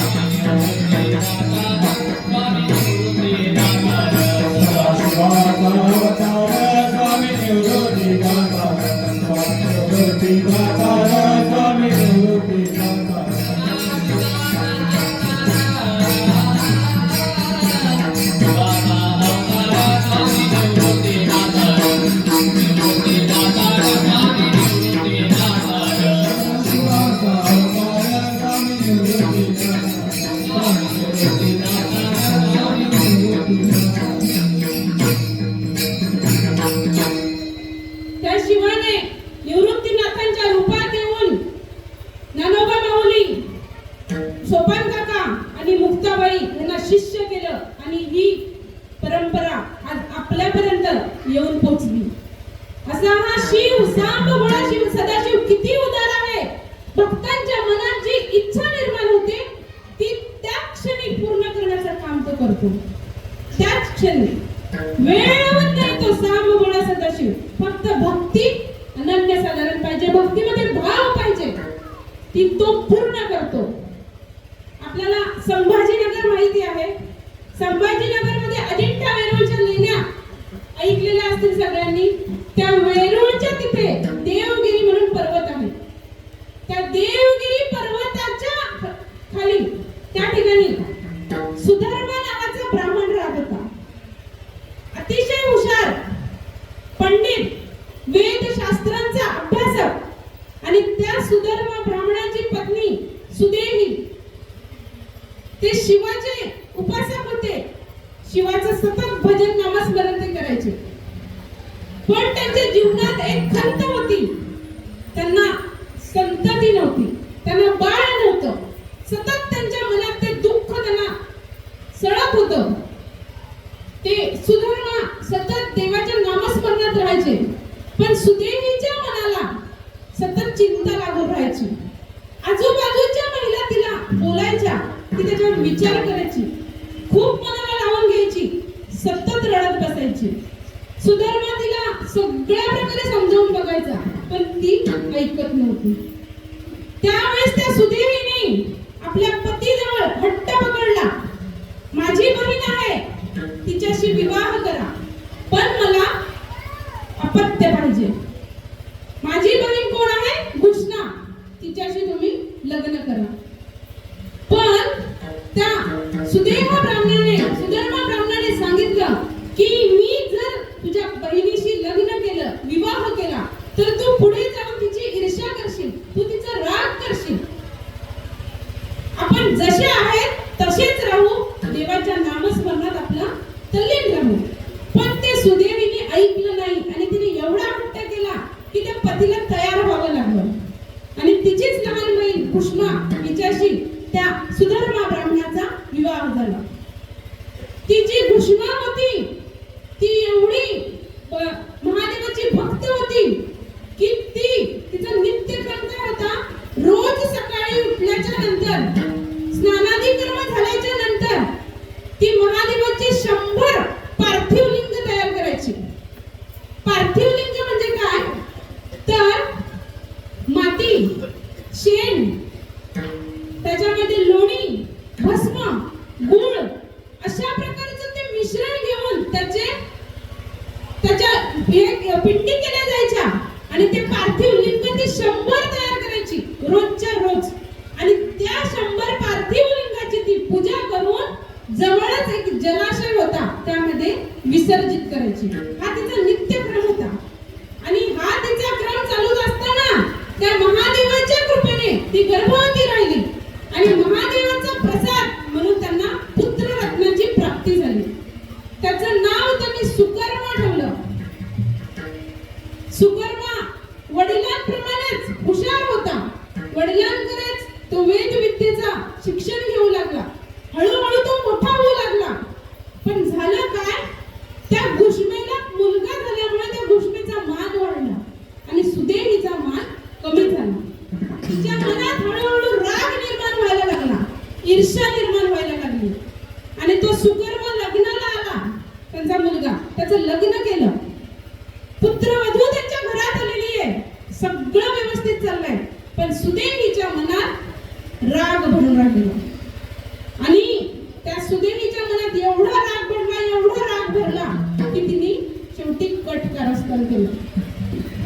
शिवाचा अवतार स्वामी निवृत्तीनाथ स्वामी निवृत्तीनाथ. त्या शिवाने निवृत्तीनाथांच्या रूपात येऊन ज्ञानोबा माऊली सोपान काका आणि मुक्ताबाई यांना शिष्य केलं आणि ही परंपरा आज आपल्यापर्यंत येऊन पोहोचली. असा हा शिव सांबभोळा शिव सदाशिव किती उदार आहे. भक्तांच्या मनात जी इच्छा निर्माण होते ती त्या क्षणी पूर्ण करण्याचं काम तो करतो. त्याच क्षणी वेळेवर नाही तो सांबभोळा सदाशिव. फक्त भक्ती अनन्यसाधारण पाहिजे, भक्तीमध्ये भाव पाहिजे, ती तो पूर्ण करतो. आपल्याला संभाजीनगर माहिती आहे. संभाजीनगर मध्ये अजिंठा वेरूळच्या लेण्या ऐकलेल्या असतील सगळ्यांनी. त्या वेरूळच्या तिथे देवगिरी म्हणून पर्वत आहे. त्या देवगिरी पर्वताच्या खाली त्या ठिकाणी सुधर्मा नावाचा ब्राह्मण राहत होता. अतिशय हुशार पंडित वेदशास्त्रांचा अभ्यासक. आणि त्या सुधर्मा ब्राह्मणाची पत्नी सुदेवी ते शिवाचे उपासक होते. शिवाचं सतत भजन नामस्मरण ते करायचे. पण त्यांच्या जीवनात एक खंत होती. त्यांना संतती नव्हती, त्यांना बाळ नव्हतं. सतत त्यांच्या मनात ते दुःख त्यांना सळत होतं. ते सुधर्मा सतत देवाच्या नामस्मरणात राहायचे. पण सुदेवीच्या मनाला सतत चिंता लागून राहायची. आजूबाजूच्या महिला तिला बोलायच्या, ती त्याच्यावर विचार करायची, खूप मनाला लावून घ्यायची, सतत रडत बसायची. सुधर्मा तिला सगळ्या प्रकारे समजावून बघायचा पण ती ऐकत नव्हती. त्यावेळेस त्या सुदेवीने आपल्या पतीजवळ हट्ट पकडला, माझी बहीण आहे, तिच्याशी विवाह करा, पण मला अपत्य पाहिजे. माझी बहीण कोण आहे? घुष्णा, तिच्याशी तुम्ही लग्न करा. पण त्या सुधर्मा ब्राह्मणाने सांगितलं की मी जर तुझ्या बहिणीशी लग्न केलं, विवाह केला, तर तू पुढे जाऊन तिची ईर्ष्या करशील, तू तिचा राग करशील. आपण जसे आहेत तसेच राहू, देवाच्या नामस्मरणात आपला तल्लीन राहू. पण ते सुदेवीने ऐकलं नाही आणि तिने एवढा हट्ट केला की त्या पतीला तयार व्हावं लागलं. आणि तिचीच लहान बहीण कुष्मा हिच्याशी त्या सुधर्मा ब्राह्मणाचा विवाह झाला. ती जी कुष्मा होती ती एवढी महादेवाची भक्त होती की तिचा नित्यक्रम काय होता, रोज सकाळी उठल्याच्या नंतर स्नानादी कर्म झाल्याच्या नंतर ती महादेवाची 100 पार्थिव पिंडी केल्या जायच्या आणि ते पार्थिव लिंग ती 100 तयार करायची रोजच्या रोज आणि त्या 100 पार्थिव लिंगाची ती पूजा करून जवळच एक जलाशय होता त्यामध्ये विसर्जित करायची. हा तिचा नित्यक्रम होता आणि हा तिचा क्रम चालू असताना त्या महादेवाच्या कृपेने ती गर्भवती राहिली आणि महादेवाचा प्रसाद म्हणून त्यांना पुत्ररत्नाची प्राप्ती झाली. त्याचं नाव त्यांनी सुकर्मा ठेवलं. सुकर्मा वडिलांप्रमाणेच हुशार होता. वडिलांकडेच तो वेदविद्येचा शिक्षण घेऊ लागला. हळूहळू तो मोठा होऊ लागला. पण झालं काय, त्या घुष्मेला मुलगा झाल्यामुळे त्या घुष्मेचा मान वाढला आणि सुदेवीचा मान कमी झाला. तिच्या मनात हळूहळू राग निर्माण व्हायला लागला, ईर्ष्या निर्माण व्हायला लागली आणि तो सुकर्मा लग्नाला आला. त्यांचा मुलगा, त्याचं लग्न केलं. पुत्रवधू त्यांच्या घरात आलेली आहे, सगळं व्यवस्थित चाललंय. पण सुदेवीच्या मनात राग भरून राहिला आणि त्या सुदेवीच्या मनात एवढा राग भरला की तिने शेवटी कट कारस्थान केलं.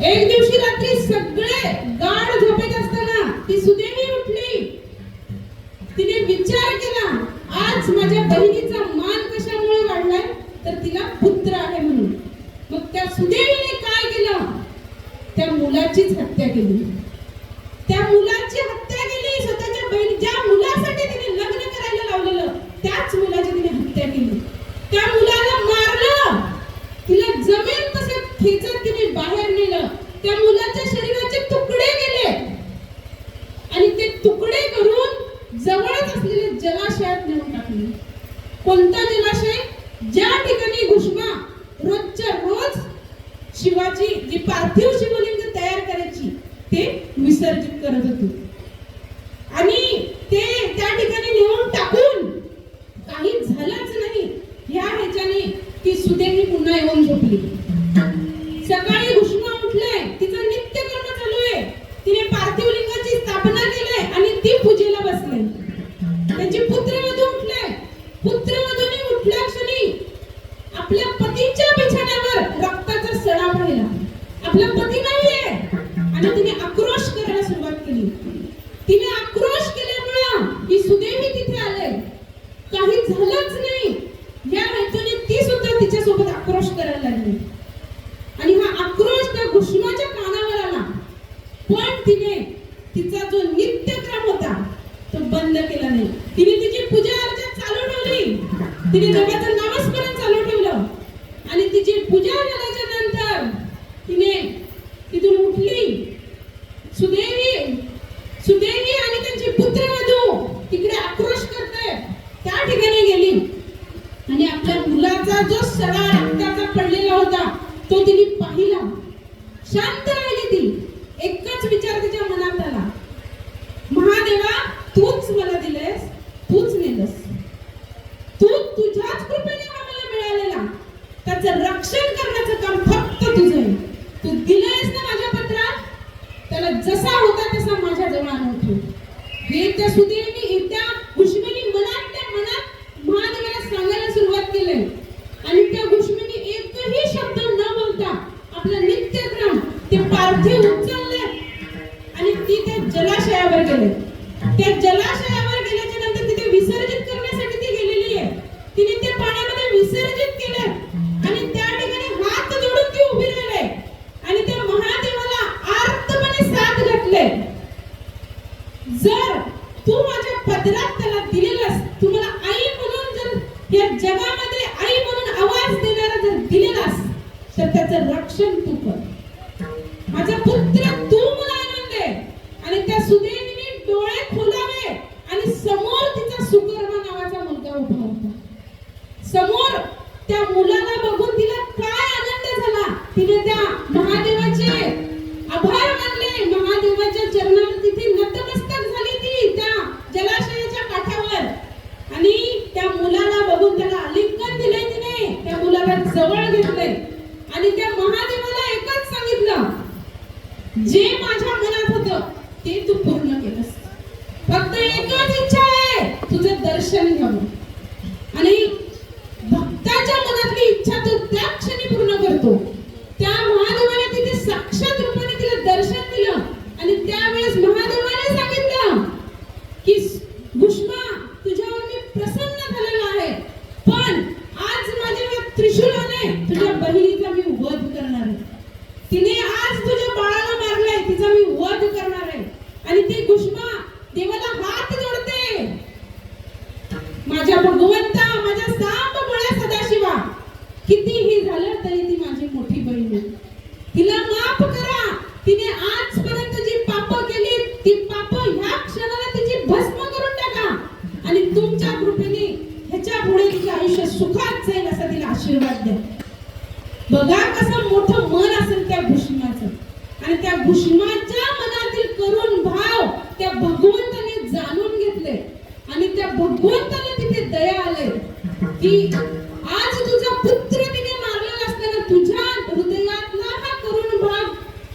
एक दिवशी रात्री सगळे गाढ झोपेत असताना ती सुदेवी उठली. तिने विचार केला, आज माझ्या बहिणीचा मान कशामुळे वाढलाय, तर तिला पुत्र आहे म्हणून. मग त्या सुदेवीने काय केलं, त्या मुलाचीच हत्या केली. त्या मुलाची हत्या केली. स्वतःच्या बहिणी, ज्या मुलासाठी तिने लग्न करायला लावलेलं त्याच मुलाची तिने हत्या केली. त्या मुलाला मारलं, तिला जमेल तसे खेचत तिने बाहेर नेलं. त्या मुलाच्या शरीराचे तुकडे केले आणि ते तुकडे करून जवळच असलेले जलाशयात नेऊन टाकले. कोणता जलाशय, ज्या ठिकाणी घुष्मा रोजच्या रोज शिवाची जी पार्थिव शिवलिंग तयार करायची ते विसर्जित करत होते. आणि ते त्या ठिकाणी नेऊन टाकून काही झालंच नाही. ह्या ह्याच्याने ती सुदेवी पुन्हा येऊन झोपली. सकाळी घुष्मा उठले, तिचं नित्यकर्म चालू आहे. तिने पार्थिव लिंगाची स्थापना केली आणि ती पूजेला बसले. त्यांचे पुत्रवधू उठले. पुत्रवधूंनी उठल्या क्षणी आपल्या पतीच्या बिछाण्यावर रक्ताचा सडा पाहिला. आपला पती नाहीये आणि तिने आक्रोश करायला सुरुवात केली. तिने आक्रोश केल्यामुळे ही सुदेवी तिथे आले. काही झालंच नाही या हेतूने ती सुद्धा तिच्यासोबत आक्रोश करायला लागली आणि हा आक्रोश त्या घुष्माच्या कानावर आला. पण तिने तिचा जो नित्यक्रम होता तो बंद केला नाही. तिने तिची पूजा अर्चा चालू ठेवली. तिने देवाचं नामस्मरण चालू ठेवलं आणि तिची पूजा झाल्याच्या नंतर तिने तिथून उठली. सुदेवी आणि त्यांची पुत्रवधू तिकडे आक्रोश करते त्या ठिकाणी गेली आणि आपल्या मुलाचा जो सडा रक्ताचा पडलेला होता तो तिने पाहिला. शांत राहिली ती. एकच विचार तिच्या मनात आला, महादेवा तूच मला दिलेस, तूच नेलस, तू तुझ्याच कृपेने हा मला मिळालेला, त्याचं रक्षण करण्याचं काम फक्त तुझं आहे. तू दिलेस ना माझ्या पत्रात, त्याला जसा होता तसा माझ्या जवळ आणून ठेव. हे त्या सुदेवीने, त्या घुष्मेनी मनात महादेवाला सांगायला सुरुवात केली आणि त्या घुष्मेनी एकही शब्द न बोलता आपला नित्यक्रम ते पार्थिव उचलले आणि ती त्या जलाशयावर गेले. त्या जलाशयावर गेल्याच्या नंतर तिथे विसर्जित करण्यासाठी ती गेलेली आहे. तिने ते पाण्यामध्ये विसर्जित केले आणि त्या ठिकाणी हात जोडून ती उभी राहिली आणि त्या महादेवाला आर्तपणे साथ घातले. जर तू माझ्या पदरात त्याला दिलेलास, तू मला आई म्हणून जर या जगामध्ये आई म्हणून आवाज देणारा जर दिलेलास तर त्याचं रक्षण तू कर. माझा पुत्र तू मला आणून दे. आणि त्या सुदेवीने डोळे खोलावे आणि समोर तिचा सुकर्मा नावाचा मुलगा उभा होता. समोर त्या मुलाला बघून तिला काय आनंद झाला. तिने त्या महादेवाचे आभार मानले, महादेवाच्या चरणावर तिथे नतमस्तक झाली ती त्या जलाशयाच्या काठावर आणि त्या मुलाला बघून त्याला आलिंगन दिले. तिने त्या मुलाला जवळ घेतले आणि त्या महादेवाला एकच सांगितलं, जे माझ्या मनात होतं ते तू पूर्ण केलंस. फक्त एकच इच्छा आहे, तुझं दर्शन घ्यावं. आणि भक्ताच्या मनातली इच्छा तो त्या क्षणी पूर्ण करतो. त्या त्रिशूलाने तुझ्या बहिणीचा मी वध करणार आहे. तिने आज तुझ्या बाळाला मारलंय, तिचा मी वध करणार आहे. आणि ती घुष्मा देवाला हात जोडते, माझ्या भगवंता, माझ्या सांब भोळ्या सदाशिवा, कितीही झालं तरी ती माझी मोठी बहीण आहे. तिला माफ करा. तिने आजपर्यंत जी पाप केली ती पाप ह्या क्षणाला तिची भस्म करून टाका. आणि तुमच्या कृपेने ह्याच्या पुढे तिचे आयुष्य सुखात जाईल असा तिला आशीर्वाद द्या. बघा कसं मोठं मन असेल त्या भुष्माचं. आणि त्या भुष्माच्या मनातील करुण भाव त्या भगवंताने जाणून घेतले. आणि त्या भगवंताने तिथे दया आले की आज तुझा पुत्र तिने मारलेला असताना तुझ्या हृदयातला हा करुण भाव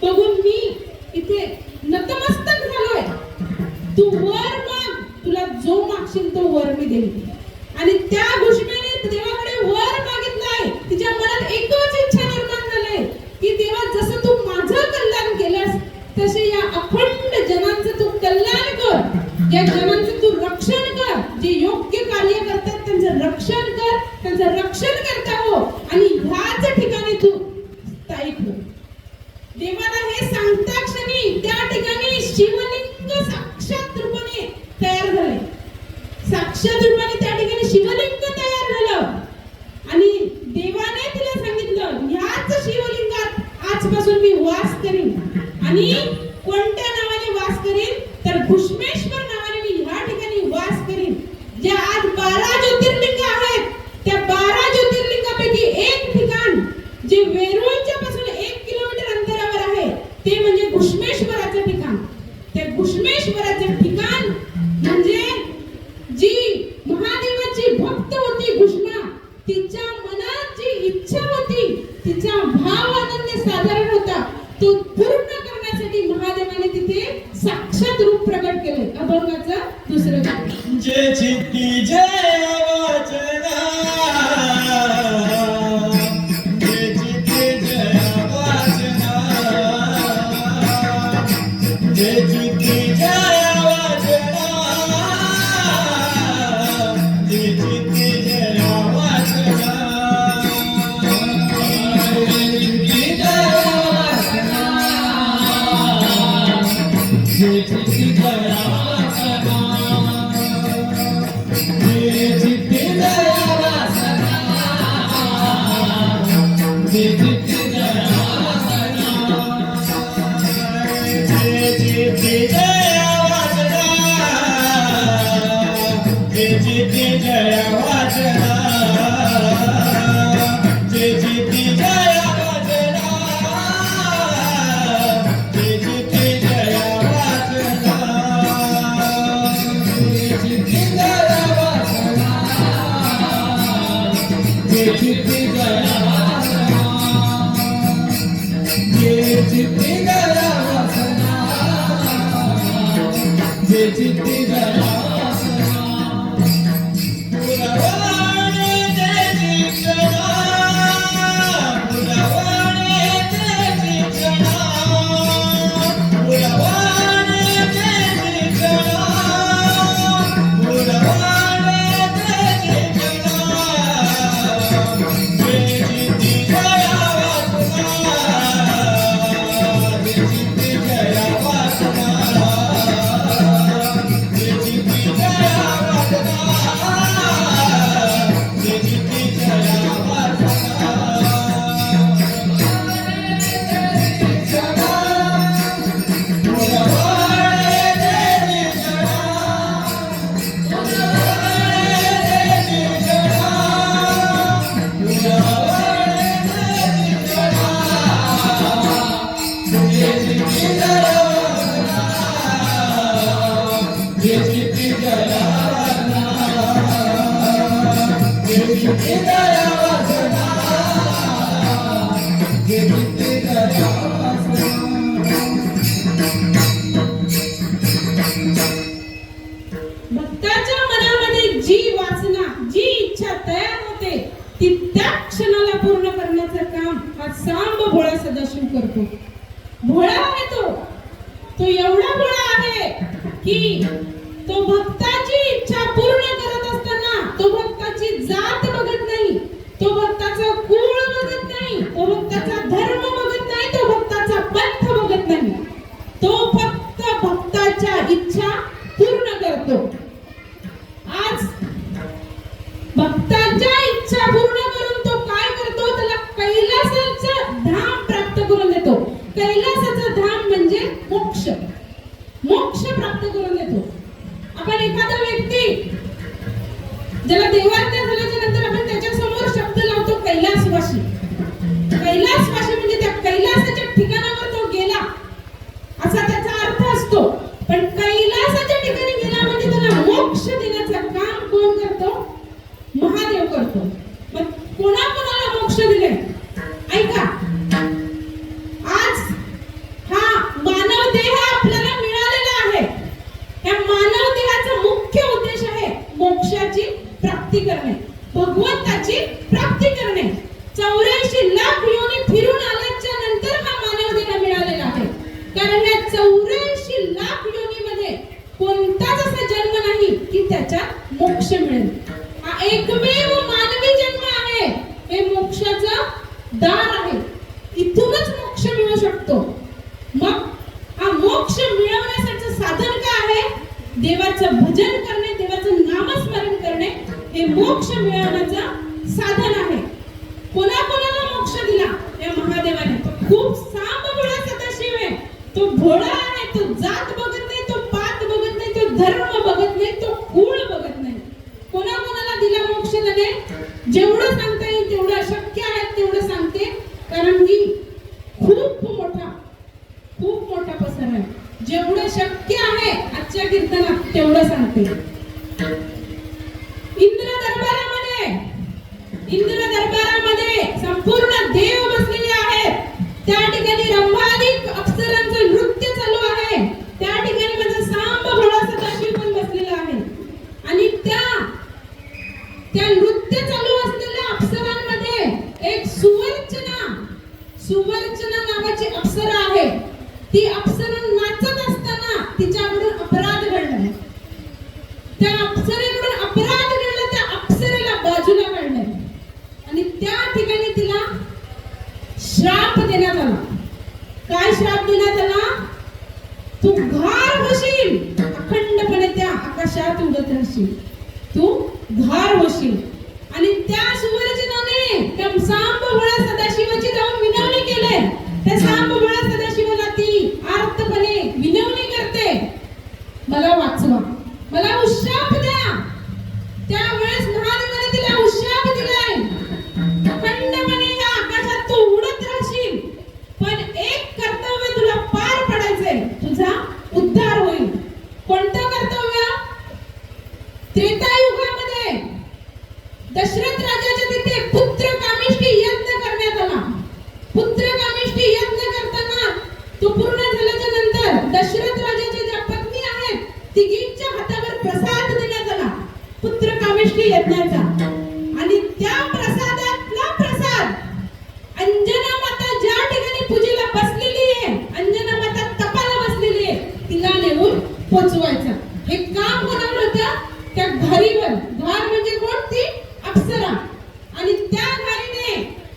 बघून मी इथे नतमस्तक झालोय. तू वर माग, तुला जो मागशील तो वर मी देईन. आणि त्या घुष्मेने देवाकडे वर मागितलाय. तिच्या मनात एकच इच्छा निर्माण झाली की देवा, जसं तू माझं कल्याण केलंस तसे या अखंड जनांचं तू कल्याण कर. या जनांचं तू रक्षण कर. जे योग्य कार्य करतात त्यांचं रक्षण कर, त्यांचं रक्षण करता हो. आणि ह्याच ठिकाणी तू स्थायिक हो. देवाला हे सांगता क्षणी त्या ठिकाणी शिवलिंग साक्षात रूपाने तयार झाले. साक्षात रूपाने त्या ठिकाणी शिवलिंग तयार झालं. आणि देवाने तिला सांगितलं, ह्याच शिवलिंगात आजपासून मी वास करीन. आणि कोणत्या नावाने वास करीन तर घुष्मेश्वर नावाने मी ह्या ठिकाणी वास करीन. जे आज 12 ज्योतिर्लिंग आहेत त्या 12 ज्योतिर्लिंगापैकी एक ठिकाण जे वेरूळच्या पासून 1 किलोमीटर अंतरावर आहे ते म्हणजे घुष्मेश्वराचं ठिकाण. त्या घुष्मेश्वराचं ठिकाण म्हणजे जी महादेवाची भक्त होती घुष्मा, तिच्या मनात जी इच्छा होती, तिचा भाव अनन्य साधारण होता, तो पूर्ण करण्यासाठी महादेवाने तिथे साक्षात रूप प्रकट केले. अभंगाचं दुसरं गाणं. जे चित्ती जय वाचना, जे चित्ती जय वाचना, जे चित्ती जय वाचना, जे चित्ती जय वाचना, जे चित्ती जय वाचना, जे चित्ती जय वाचना, जे चित्ती जय वाचना, जे चित्ती जय वाचना, जे चित्ती जय वाचना, जे चित्ती जय वाचना, जे चित्ती जय वाचना, जे चित्ती जय वाचना, जे चित्ती जय वाचना, जे चित्ती जय वाचना, जे चित्ती जय वाचना. पुरवाणे जय शिक्षणा, पुरवाणे जय शिक्षणा, पुरवाणे जय शिक्षणा, पुरवाणे जय शिक्षणा, जे चित्ती जय वाचना, जे चित्ती जय वाचना, जे चित्ती जय वाचना, जे चित्ती जय वाचना, पुरवाणे जय शिक्षणा, भक्ताच्या मनामध्ये जी वासना, जी इच्छा तयार होते ती त्या क्षणाला पूर्ण करण्याचं काम हा सांब भोळा सदाशिव करतो. भोळा आहे तो एवढा भोळा आहे की तो भक्ताची इच्छा पूर्ण करत असताना तो भक्ताची जात बघत नाही, तो भक्ताचा कुळ बघत नाही, तो भक्ताचा धर्म बघत नाही, तो भक्ताचा पंथ बघत नाही. तो फक्त भक्ताच्या इच्छा पूर्ण करतो. आज भक्ताच्या इच्छा पूर्ण करून तो काय करतो? त्याला कैलासाचं धाम प्राप्त करून देतो. कैलासाचं धाम म्हणजे मोक्ष. मोक्ष प्राप्त करून देतो. आपण एखादा व्यक्ती ज्याला देवाज्ञा झाल्याच्या नंतर आपण त्याच्या समोर शब्द लावतो कैलासवासी. कैलासवासी म्हणजे त्या कैलासाच्या ठिकाणावर तो गेला असा त्याचा अर्थ असतो. पण कैलासाच्या ठिकाणी गेला म्हणजे त्याला मोक्ष देण्याचं काम कोण करतो? महादेव करतो. मग कोणाकोणाला मोक्ष दिले? ऐका, आज हा मानव देह आपल्याला मिळालेला आहे. या मानव देहाचा मुख्य उद्देश आहे मोक्षाची प्राप्ती करणे, भगवंताची प्राप्ती करणे. 84 लाख योनी फिरून आल्याच्या नंतर हा मानव देह मिळालेला आहे. कारण या 84 लाख योनीमध्ये कोणताच असा जन्म नाही की त्याच्यात मोक्ष मिळेल. हा एकमेव मानवी जन्म आहे. हे मोक्षाचं दार आहे. इथूनच मोक्ष मिळू शकतो. मग हा मोक्ष मिळवण्याचं साधन काय आहे? देवाचं भजन करणे, देवाचं नामस्मरण करणे हे मोक्ष मिळवण्याचं साधन आहे. कोणाकोणाला मोक्ष दिला? या महादेवाने. तो खूप सांबभोळा सदाशिव आहे. तो भोळा आहे. तो जात बघत नाही, तो पात बघत नाही, तो धर्म बघत नाही, तो कुळ बघत नाही. कोणाकोणाला दिला मोक्ष त्याने? जेवढं सांगता येईल तेवढं, शक्य आहे तेवढं सांगते. कारण की खूप मोठा पसारा आहे. जेवढं शक्य आहे आजच्या कीर्तनात तेवढं सांगते. इंद्र दरबारामध्ये संपूर्ण देव बसलेले आहेत. त्या ठिकाणी रंभादिक अप्सरांचं नृत्य चालू आहे. त्या ठिकाणी माझा सांब भोळा सदाशिव पण बसलेला आहे. आणि त्या नृत्य चालू असलेल्या अप्सरांमध्ये एक सुवर्चना नावाची अप्सरा आहे. ती अप्सरा नाचत असताना तिच्याकडून अपराध घडला. त्या अप्सरेकडून अपराध घडला. त्या अप्सरेला बाजूला काढले आणि त्या ठिकाणी तिला श्राप देण्यात आला. काय श्राप देण्यात आला? तू घार होशील, अखंडपणे त्या आकाशात उडत राहशील, तू घार होशील. आणि त्या सुवर्चनाने त्या सांब भोळा सदाशिवाची जाऊन विनवणी केले. त्या सांब भोळा सदाशिवाला ती आर्तपणे विनवणी करते, मला वाचवा, मला उशाप द्या. त्यावेळेस महादेवाने तिला उशाप दिलाय. अखंडपणे या आकाशात तू उडत राहशील, पण एक कर्तव्य तुला पार पडायचंय, तुझा उद्धार होईल. कोणतं कर्तव्य? त्रेतायुगामध्ये दशरथ राजाच्या तिथे पुत्र कामिष्ठी यज्ञ करण्यात आला. पुत्र कामिष्ठी यज्ञ करताना तो पूर्ण झाल्याच्या नंतर दशरथ राजाच्या ज्या पत्नी आहेत तिघींच्या हातावर प्रसाद देण्यात आला पुत्र कामिष्ठी यज्ञाचा. आणि त्या प्रसादातला प्रसाद अंजना माता ज्या ठिकाणी पूजेला बसलेली आहे, अंजना माता तपाला बसलेली आहे, तिला नेऊन पोचवायचा. हे काम कोणावर होतं? त्या घारीवर. घार म्हणजे कोणती? अप्सरा. आणि त्या घारीने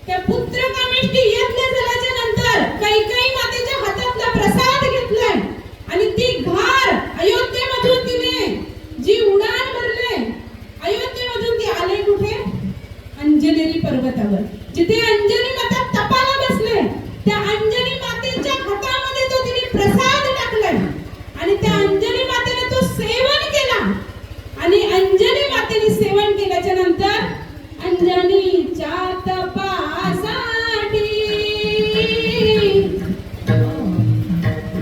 त्या पुत्र कामिष्ठी यज्ञ झाल्याच्या नंतर कैकेयी मातेच्या हातातला प्रसाद घेतलाय. आणि ती घार अयोध्येमधून तिने जी उडान भरले, अयोध्येमधून ती आले कुठे? अंजनेरी पर्वतावर, जिथे अंजनी माता तपाला बसले. त्या अंजनी मातेच्या हातामध्ये तो तिने प्रसाद टाकलाय. आणि त्या अंजनी मातेने तो सेवन केला. आणि अंजनी मातेने सेवन केल्याच्या नंतर अंजनीच्या तपासाठी,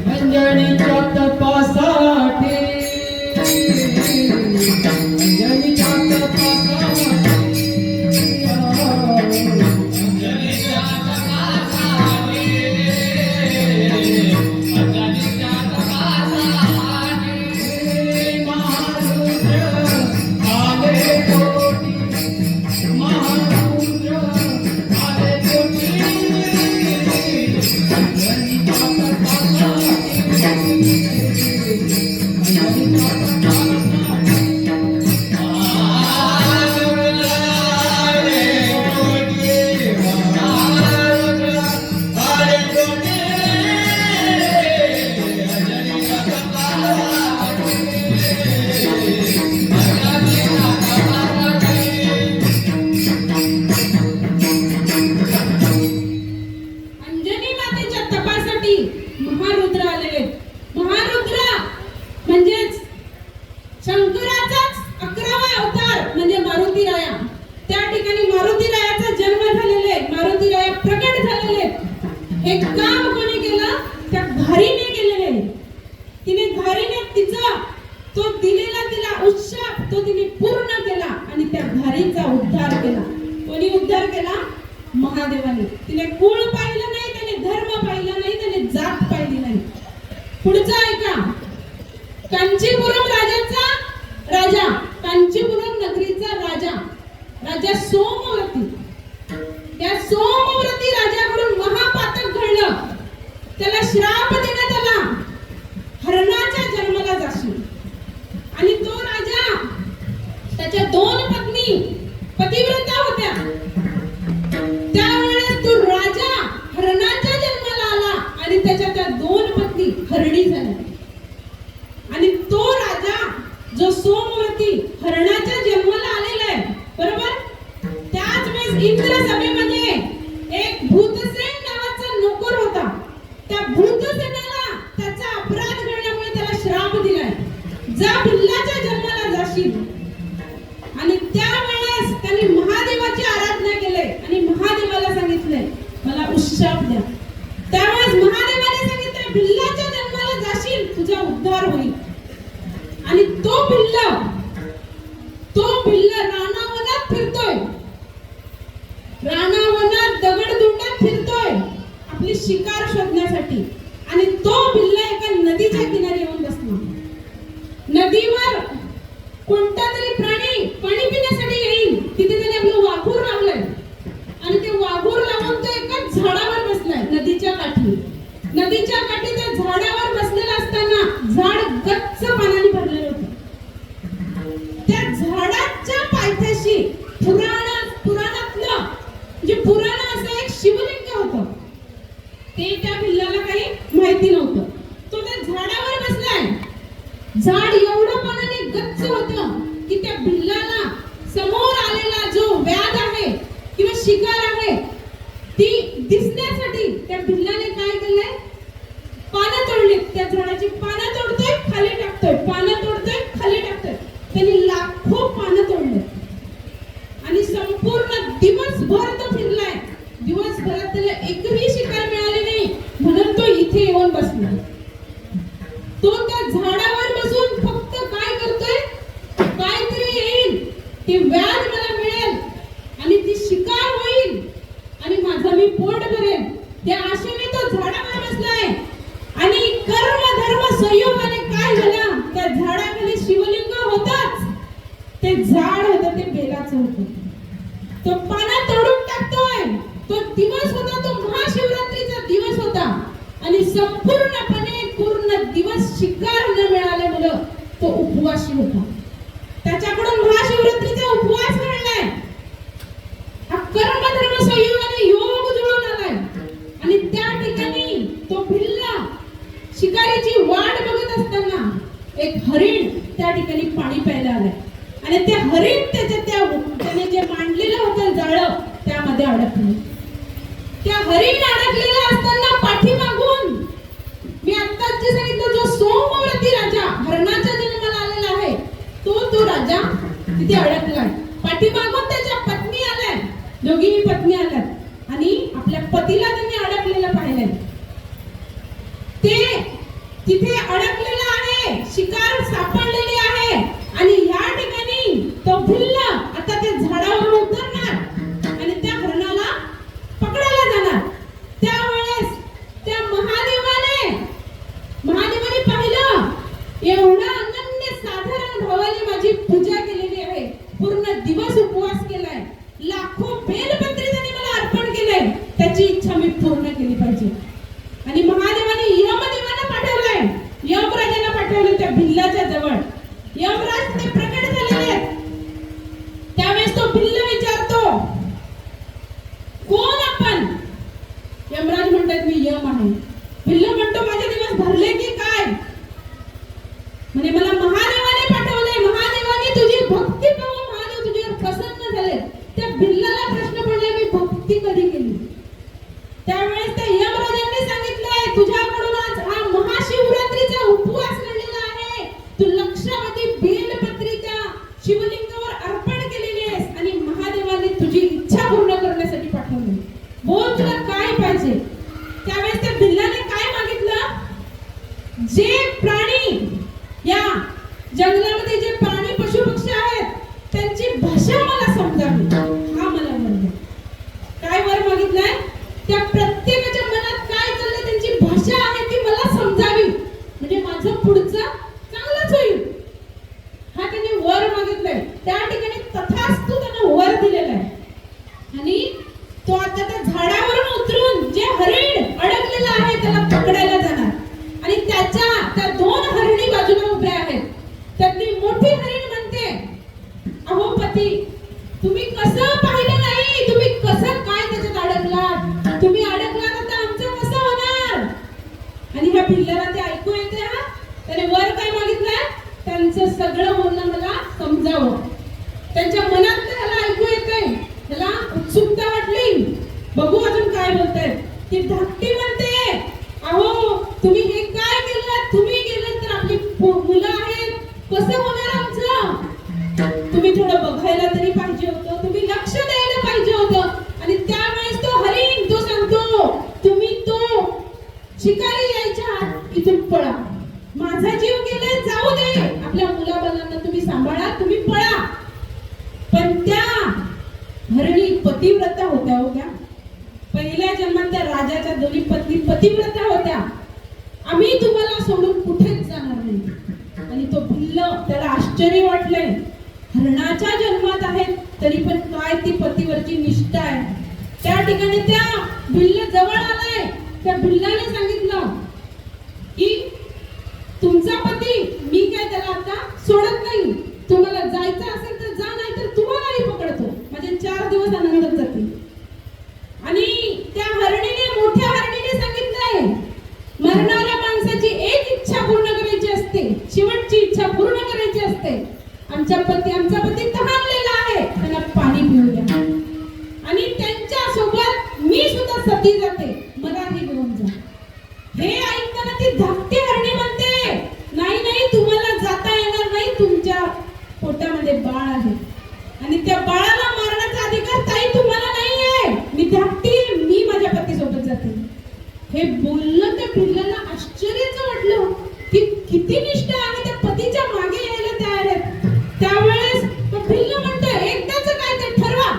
अंजनीच्या तपासाठी, अंजनीच्या तपासाठी, अंजनीच्या हे काम कोणी केलं? त्या घारीने केलेले आहे. तिने घारीने तिचा तो दिलेला तिला उत्साह तो तिने पूर्ण केला आणि त्या घारीचा उद्धार केला. कोणी उद्धार केला? महादेवाने. तिने कुळ पाहिलं नाही, त्याने धर्म पाहिला नाही, त्याने जात पाहिली नाही. पुढचा ऐका. कांचीपुरम राजाचा राजा, कांचीपुरम नगरीचा राजा, राजा सोमवती. त्या सोमवती राजाकडून महापातक घडलं. त्याला श्राप देण्यात आला, हरणाच्या जन्माला जाशील. आणि तो राजा, त्याच्या 2 पत्नी पतिव्रता होत्या. त्यावेळेस तो राजा हरणाच्या जन्माला आला आणि त्याच्या त्या 2 पत्नी हरणी झाल्या. आणि तो राजा जो सोमवती हरणाच्या जन्माला आलेला आहे, बरोबर, त्याच वेळेस इंद्र सभेमध्ये एक भूतसेन नावाचा नोकर होता. त्या भूतसेनाला त्याचा अपराध घडल्यामुळे त्याला श्राप दिलाय, जा बिल्लाच्या जन्माला जाशील. आणि त्यावेळेस त्यांनी महादेवाची आराधना केली आणि महादेवाला सांगितले मला उत्शाप द्या. त्यावेळेस महादेवाने सांगितले बिल्लाच्या जन्माला जाशील, तुझा उद्धार होईल. आणि तो बिल्ल रानावनात फिरतोय, रानावनात दगडधुंडात फिरतोय आपली शिकार शोधण्यासाठी. आणि तो बिल्ल एका नदीच्या किनारी येऊन बसला. नदीवर कोणता तरी प्राणी पाणी पिण्यासाठी येईल, तिथे त्याने आपलं वाघूर लावलंय आणि ते वाघूर लावून तो एका झाडावर बसलाय नदीच्या काठी. नदीच्या काठी त्या झाडावर बसलेला असताना झाड गच्च पाण्याने भरलेलं होतं. त्या झाडाच्या पायथ्याशी पुराणातलं म्हणजे पुराण असं एक शिवलिंग होतं. ते त्या बिल्लाला काही माहिती नव्हतं. तो त्या झाडावर बसलाय. झाड एवढं पाण्याने गच्च होतं की त्या बिल्लाला समोर आलेला जो व्याध आहे किंवा शिकार आहे ती दिसण्यासाठी त्या बिल्लाने काय केलंय? पानं तोडली. त्या झाडाची पानं तोडतोय, खाली टाकतोय, पानं तोडतोय, खाली टाकतोय. त्यांनी लाखो पानं तोडले आणि संपूर्ण दिवसभर तो फिरलाय. दिवसभरात त्याला एकही शिकार मिळाली नाही, म्हणून तो इथे येऊन बसला. तो त्या झाडावर बसून फक्त काय करतोय? काहीतरी येईल, ते व्याध मला मिळेल आणि ती शिकार होईल आणि माझा मी पोट भरेल, त्या आशेने तो झाडावर बसलाय. आणि कर्म धर्म संयोगाने काय झालं? त्या झाडाखाली शिवलिंग होताच, ते झाड होतं ते बेलाचं होतं. तो पानं तोडून टाकतोय. तो दिवस होता, तो महाशिवरात्रीचा दिवस होता आणि संपूर्णपणे पूर्ण दिवस शिकार न मिळाल्यामुळे तो उपवासी होता. त्याच्याकडून महाशिवरात्रीचा उपवास घडलाय. हा कर्म धर्म संयोगाने योग जुळून आलाय. आणि त्या ठिकाणी तो भिल्ला शिकारीची वाट बघत असताना एक हरिण त्या ठिकाणी पाणी प्यायला आलाय. आणि ते हरिण त्याने जे मांडलेलं होतं जाळं त्यामध्ये अडकलं. त्या हरिण अडकलेला असताना पाठीमागून मी आत्ताच जे सांगितलं, जो सोमवती राजा हरणाच्या जन्माला आलेला आहे तो राजा तिथे अडकलाय. पाठीमागून त्याच्या पत्नी आल्या, दोघीही पत्नी आल्यात आणि आपल्या पतीला त्यांनी अडकलेलं पाहिलंय. ते तिथे अडकलेला आहे, शिकार सापडलेली आहे आणि या ठिकाणी तो भिल्ल आता त्या झाडावर उतरणार आणि त्या हरणाला पकडायला जाणार. त्यावेळेस त्या महादेवाने पाहिलं, एवढा अनन्य साधारण भावाने माझी पूजा केलेली आहे, पूर्ण दिवस उपवास केलाय, लाखो बेलपत्री त्यांनी मला अर्पण केलंय, त्याची इच्छा मी पूर्ण केली पाहिजे. आणि महादेवाने यमदेवाला पाठवलंय, यमराजाला पाठवलं त्या भिल्लाच्या जवळ. यमराज ते प्रकट झालेले आहेत. त्यावेळेस तो भिल्ल विचारतो, कोण आपण? यमराज म्हणतात मी यम आहे. भिल्ल म्हणतो माझे दिवस भरले की काय? म्हणे मला महादेवाने पाठवले, महादेवाने तुझी भक्ती पाहून महादेव तुझ्यावर प्रसन्न झाले. त्या भिल्लाला प्रश्न पडला, मी भक्ती कधी केली? त्यावेळेस त्या यमराजांनी सांगितलंय, तुझ्याकडून आज हा महाशिवरात्रीचा उपवास घडलेला आहे, तू लक्षावधी बेलपत्री त्या शिवलिंगावर अर्पण केलेली आहेस आणि महादेवाने तुझी इच्छा पूर्ण करण्यासाठी पाठवली. बोल तुला काय पाहिजे? त्यावेळेस त्या भिल्लाने काय मागितलं, जे प्राणी या जंगलामध्ये जे प्राणी पशु पक्षी आहेत त्यांची भाषा मला समजावी, हा मला म्हणलं. काय वर मागितलंय, त्या प्रत्येकाच्या मनात काय चाललंय त्यांची भाषा आहे ती मला समजावी, म्हणजे माझं पुढचं चांगलंच होईल, हा त्यांनी वर मागितलंय. त्या ठिकाणी तथास्तु त्यांना वर दिलेला आहे. आणि तो आता त्या झाडावरून उतरून जे हरिण अडकलेलं आहे त्याला पकडायला जाणार. आणि त्या दोन हरिणी बाजूला उभ्या आहेत. त्यातली मोठी हरिण म्हणते, अहो पती, तुम्ही कसं पाहिलं नाही, तुम्ही कसं काय त्याच्यात अडकलात, तुम्ही अडकलात आता आमचं कसं होणार. आणि ह्या भिल्लाला ते ऐकू येते. हा त्याने वर काय मागितलंय, त्यांचं सगळं बोलणं मला समजावं. त्यांच्या मनात त्याला ऐकू येतंय, त्याला उत्सुकता वाटली, बघू अजून काय बोलतायत. ती धाकटी म्हणते, अहो तुम्ही हे काय केलं, तुम्ही गेलं तर आपली मुलं आहेत, कसं होणार आमचं. तुम्ही थोडं बघायला तरी पाहिजे होतं, तुम्ही लक्ष द्यायला पाहिजे होतं. आणि त्यावेळेस तो हरिण तो सांगतो, तुम्ही तो शिकारी यायच्या आत इथून पळा, माझा जीव गेलाय जाऊ दे, आपल्या मुलाबाळांना तुम्ही सांभाळा, तुम्ही पळा. पण त्या हरणी पतिव्रता होत्या. पहिल्या जन्मात त्या राजाच्या दोन्ही पत्नी पतिव्रता होत्या. आम्ही तुम्हाला सोडून कुठेच जाणार नाही. आणि तो भिल्ल, त्याला आश्चर्य वाटलंय, हरणाच्या जन्मात आहेत तरी पण काय ती पतीवरची निष्ठा आहे. त्या ठिकाणी त्या भिल्ल जवळ आलाय. त्या भिल्लाने सांगितलं की तुमचा पती, मी काय त्याला आता सोडत नाही, तुम्हाला जायचं असेल तर जा, नाही तर तुम्हालाही पकडतो, माझे 4 दिवस आनंदात जातील. आणि त्या हरणीने, मोठ्या हरणीने सांगितलंय, मरणाऱ्या माणसाची एक इच्छा पूर्ण करायची असते, शेवटची इच्छा पूर्ण करायची असते. आमचा पती तहानलेला आहे, त्यांना पाणी पिऊ द्या. आणि त्यांच्या सोबत मी सुद्धा सती जाते, मलाही घेऊन जा. हे ऐकताना ती धाकटी हरणी म्हणते, नाही नाही, तुम्हाला जाता येणार नाही, तुमच्या पोटामध्ये बाळ आहे आणि त्या बाळाला मारण्याचा अधिकार ताई तुम्हाला नाही आहे. मी धाकटी, मी माझ्या पती सोबत जाते. हे बोलणं त्या भिल्लाला आश्चर्याचं वाटलं की किती निष्ठा आणि त्या पतीच्या मागे यायला तयार आहेत. त्यावेळेस तो भिल्ल म्हणतो, एकदाच काय ते ठरवा,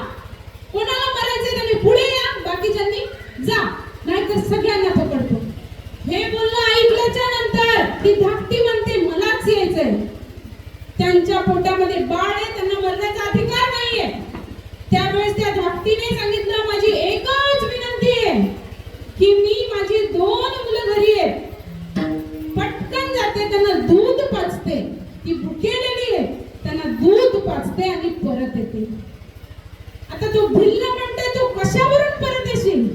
कोणाला मारायचं त्यांनी पुढे या, बाकीच्यांनी जा, नाहीतर सगळ्यांना पकडतो. हे बोलणं ऐकल्याच्या नंतर ती धाकटी म्हणते, मलाच यायचंय. त्यांच्या पोटामध्ये बाळ आहे, त्यांना मरण्याचा अधिकार नाहीये. त्यावेळेस त्या धाकटीने सांगितलं, माझी एकच विनंती आहे की मी माझी 2 मुलं घरी आहेत, पटकन जाते, त्यांना दूध पाजते, ती भुकेलेली आहे, त्यांना दूध पाजते आणि परत येते. आता तो भिल्ल म्हणते, तू कशावरून परत येशील.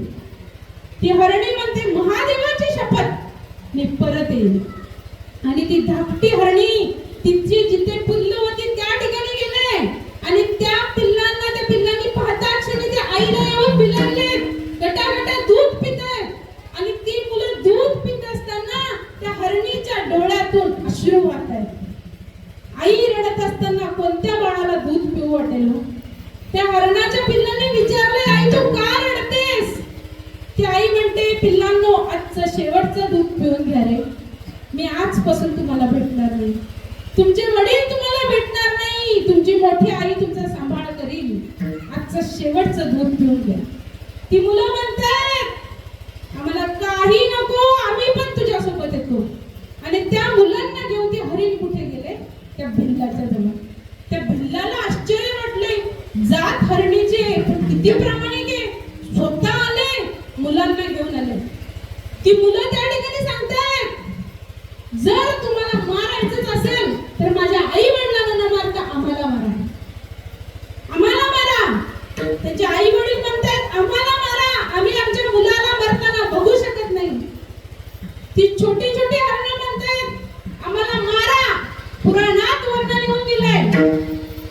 ती हरणी म्हणते, महादेवाची शपथ मी परत येईल. आणि ती धाकटी हरणी तिची जिथे पिल्ल होती त्या ठिकाणी गेले. आणि त्या पिल्लांनी पाहता क्षणी त्या आईला येऊन पिलावले, गटागटा दूध पितात. आणि ती मुलं दूध पित असताना त्या हरणीच्या डोळ्यातून अश्रू वाहतात. आई रडत असताना कोणत्या बाळाला दूध पिऊ वाटेल. त्या हरणाच्या पिल्लाने विचारले, आई तू का रडतेस. ती आई म्हणते, पिल्लांनो, आजचं शेवटचं दूध पिऊन घ्या रे, मी आजपासून तुम्हाला भेटणार नाही, तुमचे वडील तुम्हाला भेटणार नाही, तुमची मोठी आई तुमचा सांभाळ करील, आजचं शेवटचं दूध पिऊन घ्या. ती मुलं म्हणतात, आम्हाला काही नको, आम्ही पण तुझ्या सोबत येतो. आणि त्या मुलांना घेऊन ते हरिण कुठे गेले, त्या भिल्लाच्या जवळ. त्या भिल्लाला आश्चर्य वाटले, जात हरणीचे पण किती प्रामाणिक आहे, स्वतः आले, मुलांना घेऊन आले. ती मुलं त्या ठिकाणी सांगतात, जर तुम्हाला मारायचंच असेल तर माझ्या आई वडिलांना न मारता आम्हाला मारा, आम्हाला मारा. त्याचे आई वडील म्हणतात, आम्हाला मारा, आम्ही आमच्या मुलाला मरताना बघू शकत नाही. ती छोटी छोटी हरणं म्हणतात, आम्हाला मारा. पुराणात वर्णन लिहून दिलंय,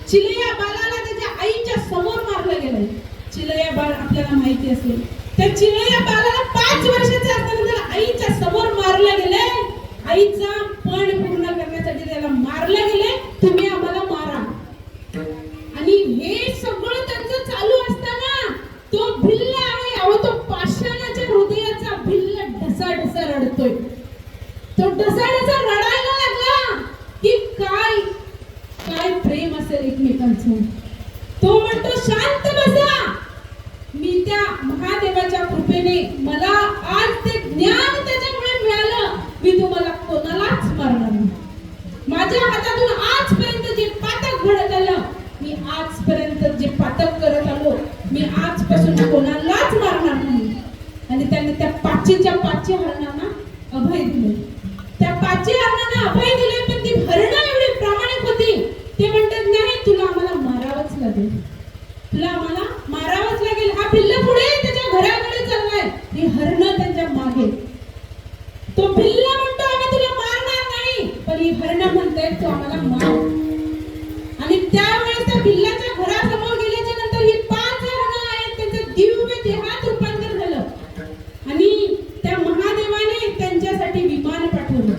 चिलया बाळाला त्याच्या आईच्या समोर मारलं गेलंय. चिलया बाळ आपल्याला माहिती असेल, त्या चिलया बाळाला 5 वर्षाचे असताना त्याला आईच्या समोर मारलं गेलंय. आईचा पण पूर्ण करण्यासाठी त्याला मारलं गेले, तुम्ही आम्हाला मारा. आणि हे सगळं त्यांचं चालू असताना तो भिल्ल आहे, अहो तो पाषाणाच्या हृदयाचा भिल्ल तो ढसाळाचा रडायला लागला की काय काय प्रेम असेल एकमेकांचं. तो म्हणतो शांत बसा. मी त्या महादेवाच्या कृपेने मला आज ते ज्ञान त्याच्यामुळे मिळालं. मी तुम्हाला कोणालाच मारणार नाही. माझ्या हातातून आजपर्यंत जे पातक घडत आलं, मी आजपर्यंत जे पातक करत आलो, मी आजपासून कोणालाच मारणार नाही. आणि त्याने त्या पाचीच्या हरणांना अभय दिले. त्या पाची हरणांना अभय दिले, पण ती हरणं एवढी प्रामाणिक होती. ते म्हणतात नाही, तुला आम्हाला मारावंच लागेल, तुला आम्हाला मारावंच लागेल. हा पिल्ल पुढे त्याच्या घराकडे चाललाय, ही हरणं त्यांच्या मागे. तो पिल्ल म्हणतो आम्ही तुला मारणार नाही, पण ही हरणं म्हणते तू आम्हाला मार. आणि त्यावेळेस त्या पिल्लाच्या घरासमोर गेल्याच्या नंतर ही 5 हरणं आहेत, त्यांचं दिव्य देहात रूपांतर झालं. आणि त्या महादेवाने त्यांच्यासाठी विमान पाठवलं.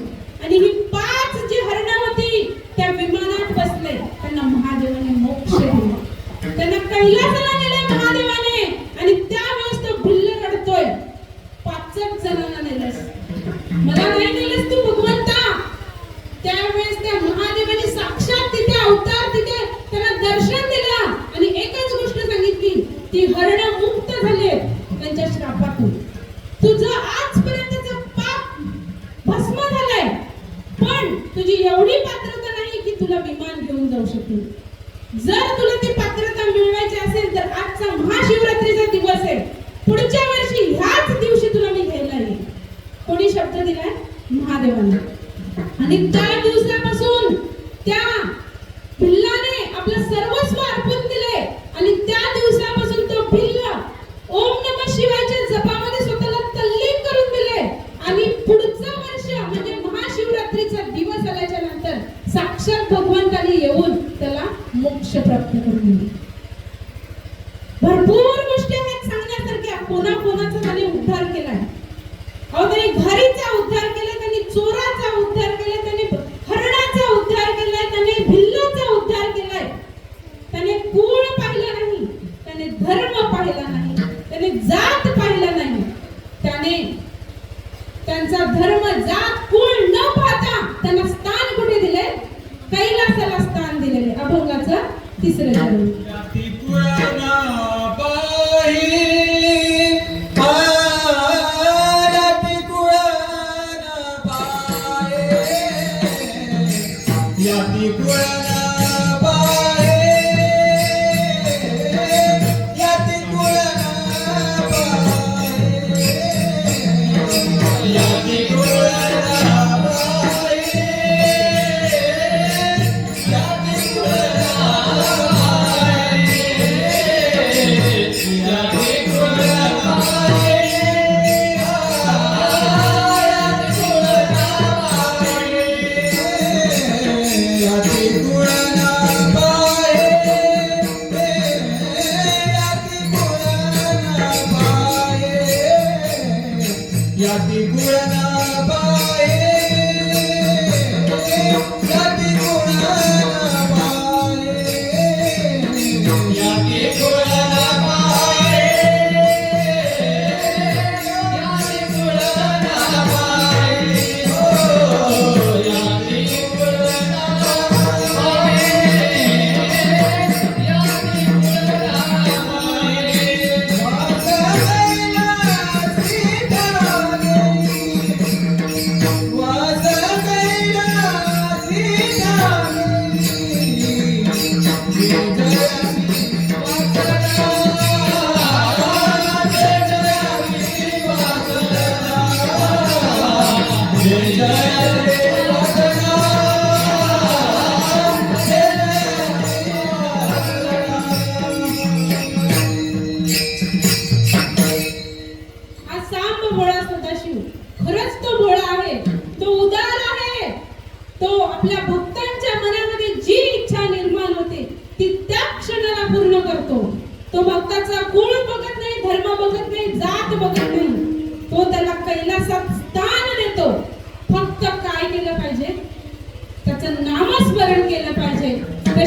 आणि ही 5 जी हरणं होती त्या विमानात बसले. त्यांना महादेवाने मोक्ष दिला, त्यांना कैलासाला नेले महादेवाने. आणि त्यावेळेस तो भिल्ल रडतोय, 5 जणांना नेलंस, मला नाही नेलंस तू भगवंता. त्यावेळेस त्या महादेवाने साक्षात तिथे अवतार, तिथे त्यांना दर्शन दिलं आणि एकच गोष्ट सांगितली, ती हरणं मुक्त झाले त्यांच्या श्रापातून. तुझं आजपर्यंतचं पाप भस्म झालंय, पण तुझी एवढी पात्रता नाही की तुला विमान घेऊन जाऊ शकेल. जर तुला ती पात्रता मिळवायची असेल तर आजचा महाशिवरात्रीचा दिवस आहे, पुढच्या वर्षी ह्याच दिवशी तुला मी घ्यायला येईल. कोणी शब्द दिलाय? महादेवाने. आणि त्या दिवसापासून त्या भिल्लाने आपलं सर्वस्व अर्पण दिले. आणि त्या दिवसापासून तो भिल्ल ओम नमः शिवायच्या जपामध्ये स्वतःला तल्लीन करून दिले. आणि पुढचं वर्ष म्हणजे महाशिवरात्रीचा दिवस आल्याच्या नंतर साक्षात भगवंताने येऊन त्याला मोक्ष प्राप्त करून दिले. भरपूर गोष्टी आहेत सांगण्यासारख्या. कोणाचा त्याने उद्धार केलाय. अहो, त्याने घरीचा उद्धार केला, त्यांनी चोराचा उद्धार केला, त्यांनी हरणाचा उद्धार केलाय, त्याने भिल्लाचा उद्धार केलाय. त्याने कुळ पाहिला नाही, त्याने धर्म पाहिला नाही, त्याने जात पाहिला नाही. त्याने त्यांचा धर्म जात कुळ न पाहता त्यांना स्थान कुठे दिले? कैलासाला स्थान दिलेले. अभंगाचं 3रं चरण.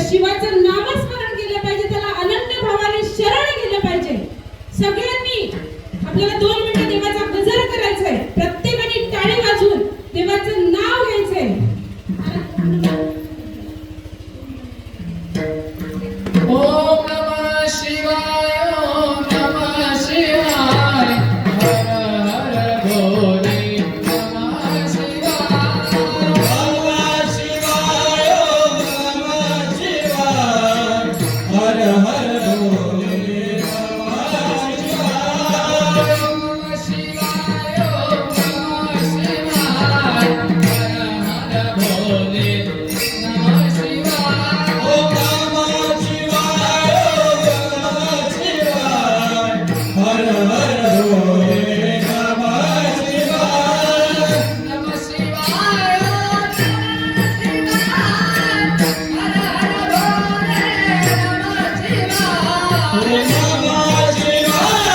शिवाचं नामस्मरण केलं पाहिजे, त्याला अनन्य भावाने शरण गेलं पाहिजे. सगळ्यांनी आपल्याला 2 मिनिटं देवाचा गजर करायचा आहे. प्रत्येकाने टाळी वाजवून देवाचं नाव घ्यायचंय. ओम नमः शिवाय ओम नमः शिवाय हर हर भोले नमः शिवाय नमः शिवाय ओम नमः शिवाय हर हर भोले नमः शिवाय नमः शिवाय ओम नमः शिवाय हर हर भोले नमः शिवाय ओम नमः शिवाय ओम नमः शिवाय हर हर भोले नमः शिवाय नमः शिवाय ओम नमः शिवाय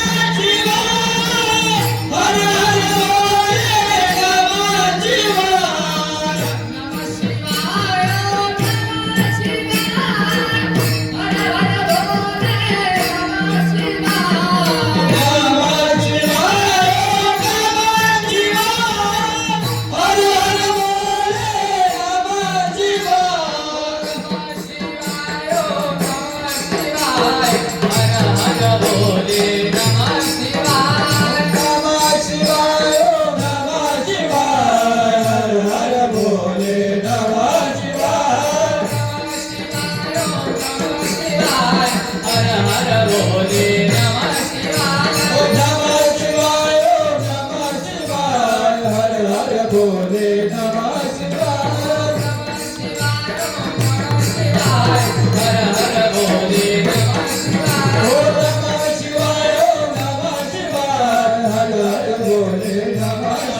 नमः शिवाय हर हर भोले नमः शिवाय नमः शिवाय नमः शिवाय हर हर भोले नमः शिवाय नमः शिवाय नमः शिवाय हर हर भोले नमः शिवाय नमः शिवाय नमः शिवाय हर हर भोले नमः शिवाय नमः शिवाय नमः शिवाय हर हर भोले नमः शिवाय नमः शिवाय नमः शिवाय हर हर भोले नमः शिवाय नमः शिवाय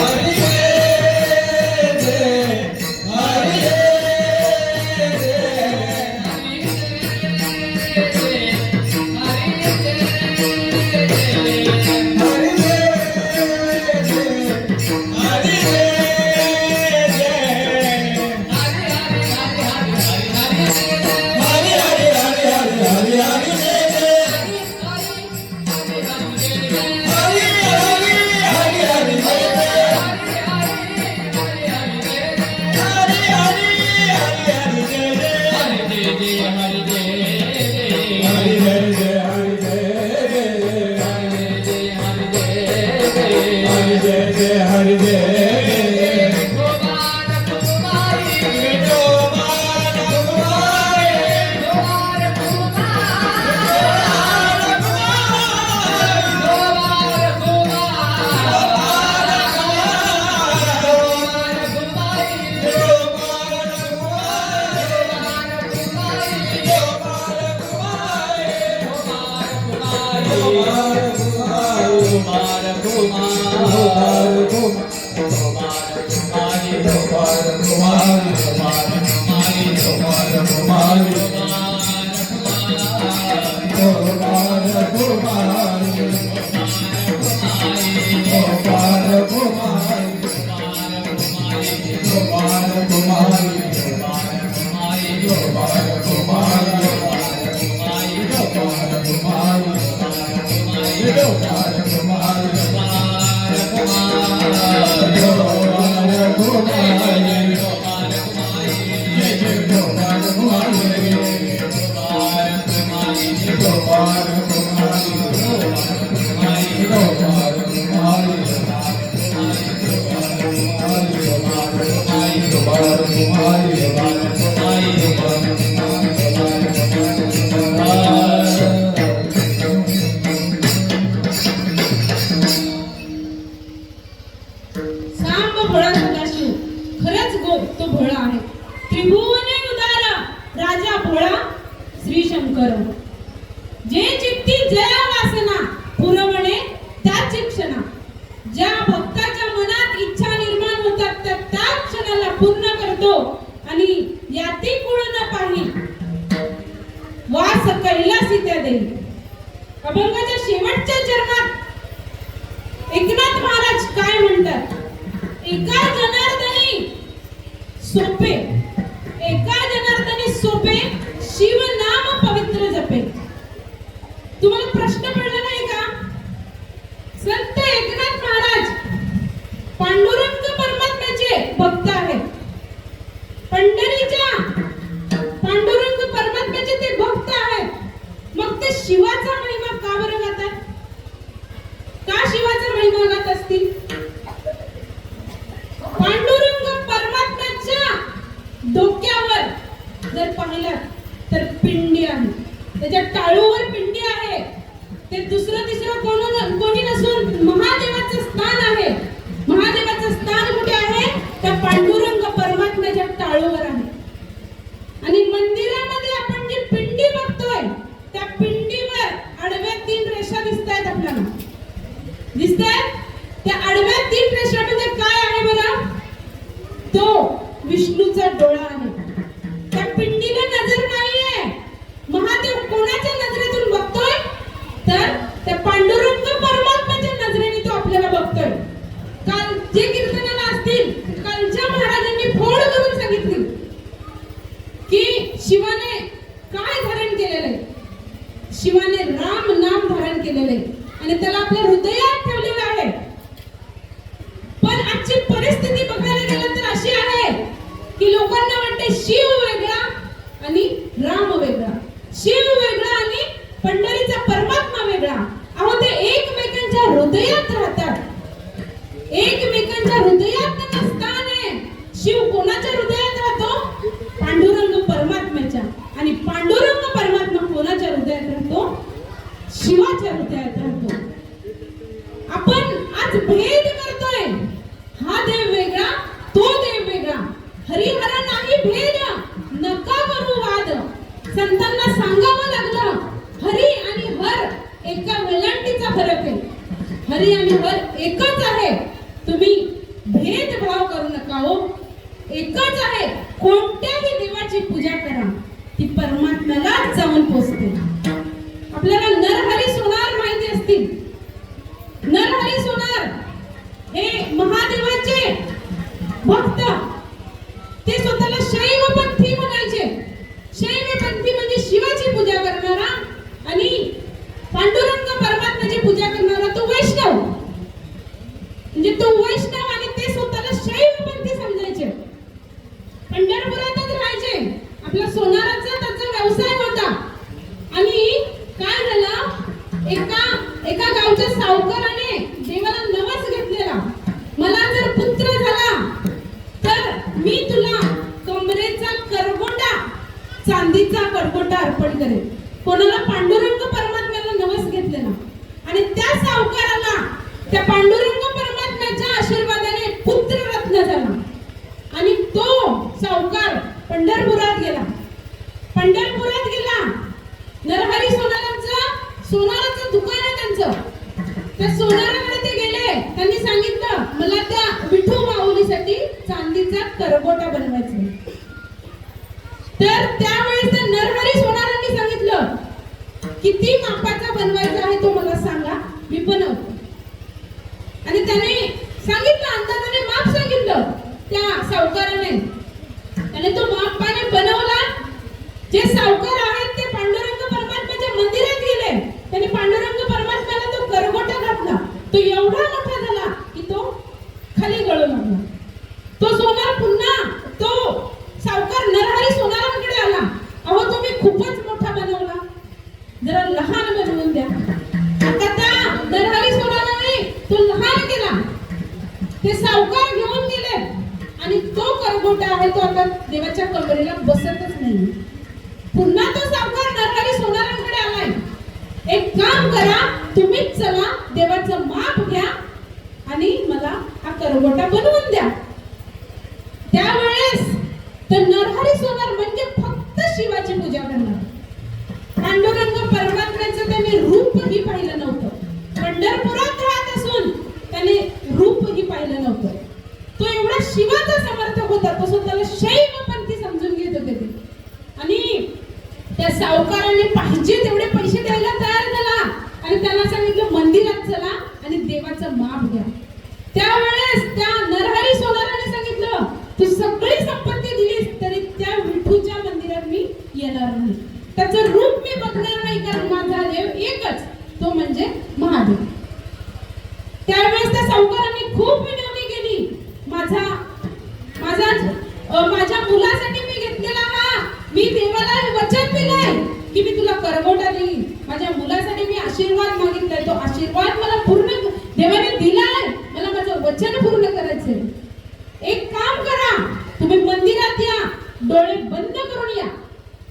नमः शिवाय हर हर भोले नमः शिवाय नमः शिवाय नमः शिवाय हर हर भोले नमः शिवाय नमः शिवाय नमः शिवाय हर हर भोले नमः शिवाय हरि कुमार कुमार कुमार कुमार कुमार कुमार हरि जय कुमार कुमारी कुमार कुमारी कुमार सांब भोळा सदाशिव खरंच तो भोळा आहे. त्रिभुवने उदार राजा भोळा श्री शंकर. जे चित्ती जया वासना पुरवणे त्याच क्षणा. ज्या भक्ताच्या मनात इच्छा निर्माण होतात त्या क्षणाला पूर्ण करतो आणि आणि याती कुळ न पाही वास कैलासी त्या देई. अभंगाच्या शेवटच्या चरणात एकनाथ महाराज काय म्हणतात? एका जनार्दनी सोपे, एका जनार्दनी सोपे, शिव नाम पवित्र जपे. तुम्हाला प्रश्न पडला नाही का? संत एकनाथ महाराज पांडुरंग परमात्म्याचे भक्त आहेत. पंढरीच्या पांडुरंग परमात्म्याचे ते भक्त आहेत. मग ते शिवाचा महिमा का बरं गातात? का शिवाचा महिमा गात असतील? पांडुरंग परमात्म्याच्या डोक्यावर जर पाहिलं तर पिंडी आहे, त्याच्या टाळूवर पिंडी आहे. ते दुसरं तिसरं कोणी नसून महादेवाचं स्थान आहे. महादेवाचं स्थान कुठे आहे? त्या पांडुरंग परमात्म्याच्या टाळूवर आहे. आणि मंदिरामध्ये आपण जी पिंडी बघतोय त्या पिंडीवर आडव्या 3 रेषा दिसतायत आपल्याला. दिसतायत? त्या आडव्या 3 रेषामध्ये काय आहे बरं? तो विष्णूचा डोळा आहे. त्या पिंडीला नजर नाहीये. महादेव कोणाच्या नजरेतून बघतोय? तर त्या पांडुरंग परमात्म्याच्या नजरेने तो आपल्याला बघतोय. काल जे कीर्तनाला असतील, कालच्या महाराजांनी फोड करून सांगितली की शिवाने काय धारण केलेलं आहे. शिवाने राम नाम धारण केलेलं आहे आणि त्याला आपल्या हृदयात ठेवलेलं आहे. पण आजची परिस्थिती बघायला गेलं तर अशी आहे की लोकांना वाटते शिव वेगळा आणि राम वेगळा, शिव वेगळा आणि पंढरीचा परमात्मा वेगळा. अहो ते एकमेकांच्या हृदयात राहतात. एकमेकांच्या हृदयात त्यांना स्थान आहे. शिव कोणाच्या हृदयात राहतो? पांडुरंग परमात्म्याच्या. आणि पांडुरंग परमात्मा कोणाच्या हृदयात राहतो? शिवाच्या हृदयात राहतो. आपण आज भेद करतोय. हा देव वेगळा, तो देव वेगळा. हरिहर नाही भेद, नका करू वाद. संतांना सांगावं लागलं हरी आणि हर एका वेलांटीचा फरक आहे. हरी आणि हर एकच आहे. तुम्ही भेदभाव करू नका हो. एकच आहे. कोणत्याही देवाची पूजा करा, ती परमात्म्यालाच जाऊन पोचते. आपल्याला नरहरी सोनार माहिती असतील. नरहरी सोनार हे महादेवाचे भक्त. ते स्वतःला शैवपंथी म्हणायचे. शैवपंथी म्हणजे शिवाची पूजा करणारा आणि पांडुरंग परमात्म्याची पूजा करणारा तो वैष्णव. म्हणजे तो वैष्णव आणि ते स्वतःला शैवपंथी समजायचे. पंढरपुरातच राहायचे. आपला सोनाराचा त्याचा व्यवसाय होता. आणि काय झालं, एका गावच्या सावकाराने देवाला नवस घेतलेला, मला जर पुत्र झाला तर मी तुला कमरेचा करगोटा, चांदीचा करगोटा अर्पण करेन. कोणाला? पांडुरंग परमात्म्याला नवस घेतलेला. आणि त्या सावकाराला त्या पांडुरंग परमात्म्याच्या आशीर्वादाने पुत्र रत्न झाला. आणि तो सावकार पंढरपुरात गेला. पंढरपुरात गेला. नरहरी सोनाराचं दुकान आहे त्यांचं. त्या सोनाराकडे ते गेले. त्यांनी सांगितलं मला त्या विठू माऊलीसाठी चांदीचा करगोटा बनवायचा. तर त्यावेळेस त्या नरहरी सोनारांनी सांगितलं किती मापाचा बनवायचा आहे तो मला सांगा, मी बनवतो. आणि त्याने सांगितलं, अंदाजाने माप सांगितलं त्या सावकाराने. त्याने तो मापाने बनवला. जे सावकार आहेत ते पांडुरंग परमात्म्याच्या मंदिरात गेले. त्याने पांडुरंग परमात्म्याला तो करगोटा घातला. तो एवढा मोठा झाला की तो खाली गळू लागला. तो सोनार पुन्हा तो सावकार नरहरी सोनारांकडे आला. अहो तुम्ही खूपच मोठा बनवला, जरा लहान बनवून द्या. आता त्या नरहरी सोनाराने तो लहान केला. ते सावकार घेऊन गेले आणि तो करगोटा आहे तो आता देवाच्या कमरेला बसतच नाही. पुन्हा तो सावकार नरहरी सोनारांकडे आलाय. एक काम करा, तुम्हीच चला, देवाचं माप घ्या आणि मला हा करगोटा बनवून द्या. त्यावेळेस तर नरहरी सोनार म्हणजे फक्त शिवाची पूजा करणार. पांडुरंग परमात्म्याचं त्याने रूपही पाहिलं नव्हतं. पंढरपुरात राहत असून त्याने रूपही पाहिलं नव्हतं. तो एवढा शिवाचा समर्थक होता. तो स्वतःला शैवपंथी समजत त्या सावकाराने पाहिजे तेवढे पैसे द्यायला तयार झाला आणि त्याला सांगितलं मंदिरात चला आणि देवाचं माप घ्या. त्यावेळेस त्या नरहरी सोनाराने सांगितलं तू सगळी संपत्ती दिलीस तरी त्या विठूच्या मंदिरात मी येणार नाही, त्याचं रूप मी बघणार नाही, कारण माझा देव एकच, तो म्हणजे महादेव. त्यावेळेस त्या सावकाराने खूप विनवणी केली, माझ्या मुलासाठी मी घेतलेला मी देवाला वचन दिलंय की मी तुला करगोटा देईन, माझ्या मुलासाठी मी आशीर्वाद मागितलाय, तो आशीर्वाद मला पूर्ण देवाने दिलाय, मला माझं वचन पूर्ण करायचंय. एक काम करा, तुम्ही मंदिरात या, डोळे बंद करून या,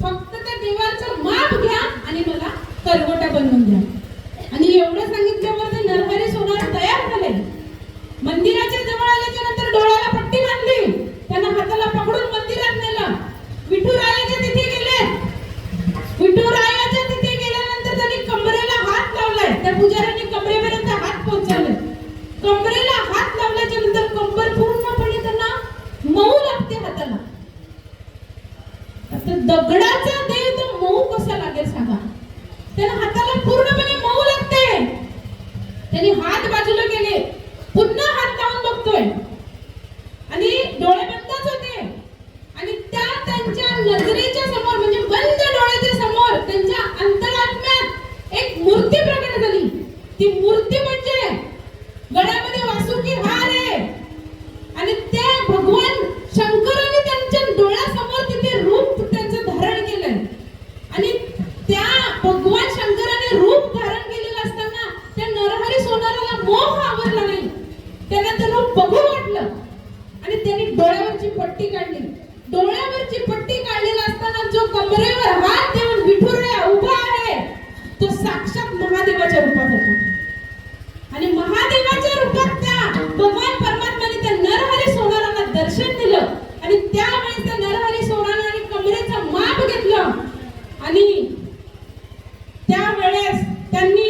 फक्त त्या देवाचं माप घ्या आणि मला करगोटा बनवून द्या. आणि एवढं सांगितल्यावर ते नरहरी सोनार तयार झाले. मंदिराच्या जवळ आल्याच्या नंतर डोळ्याला पट्टी बांधली, त्यांना हाताला पकडून मंदिरात नेलं. विठुरायाच्या तिथे गेले. विठुरायाच्या तिथे गेल्यानंतर त्यांनी कमरेला हात लावलाय, त्या पुजाऱ्यांनी कमरेपर्यंत हात पोहोचवले. कमरेला हात लावल्याच्या नंतर कंबर पूर्णपणे त्यांना मऊ लागते हाताला. आता दगडाचा देव तो मऊ कसा लागेल सांगा, त्याला हाताला पूर्णपणे मऊ लागते. त्यांनी हात बाजूला केले, पुन्हा हात लावून बघतोय आणि डोळे बंदच होते. आणि त्यांच्या नजरेच्या समोर म्हणजे बंद डोळ्याच्या समोर त्यांच्या अंतरात्म्यात एक मूर्ती प्रकट झाली. ती मूर्ती म्हणजे गळ्यामध्ये वासुकी हार आहे आणि त्या भगवान शंकराने त्यांच्या डोळ्यासमोर तिथे रूप त्यांचं धारण केलंय. आणि त्या भगवान शंकराने रूप धारण केलेलं असताना त्या नरहरी सोनाराला मोह आवरला नाही, त्यांना ते रूप बघू वाटलं आणि त्यांनी डोळ्यावरची पट्टी काढली. डोळ्यावरची पट्टी काढलेला असताना जो कमरेवर हात देऊन विठुराया उभा आहे तो साक्षात महादेवाच्या रूपात होता. आणि महादेवाच्या रूपात त्या भगवान परमात्म्याने त्या नरहरी सोनाराला दर्शन दिलं आणि त्यावेळेस त्या नरहरी सोनाराने कमरेचं माप घेतलं. आणि त्यावेळेस त्यांनी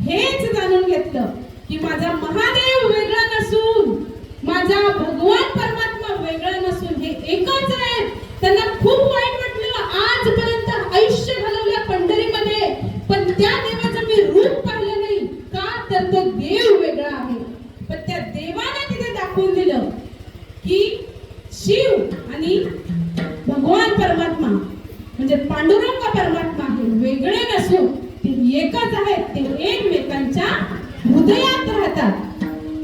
हेच जाणून घेतलं की माझा महादेव वेगळा नसून माझा भगवान परमात्मा वेगळा नसून हे एकच आहे. त्यांना खूप वाईट वाटलं, आजपर्यंत आयुष्य घालवलं पंढरीमध्ये पण त्या देवाचं मी रूप पाहिलं नाही, का तर तो देव वेगळा आहे. पण त्या देवाने तिथे दाखवून दिलं की शिव आणि भगवान परमात्मा म्हणजे पांडुरंग परमात्मा हे वेगळे नसून ते एकच आहेत, ते एकमेकांच्या हृदयात राहतात.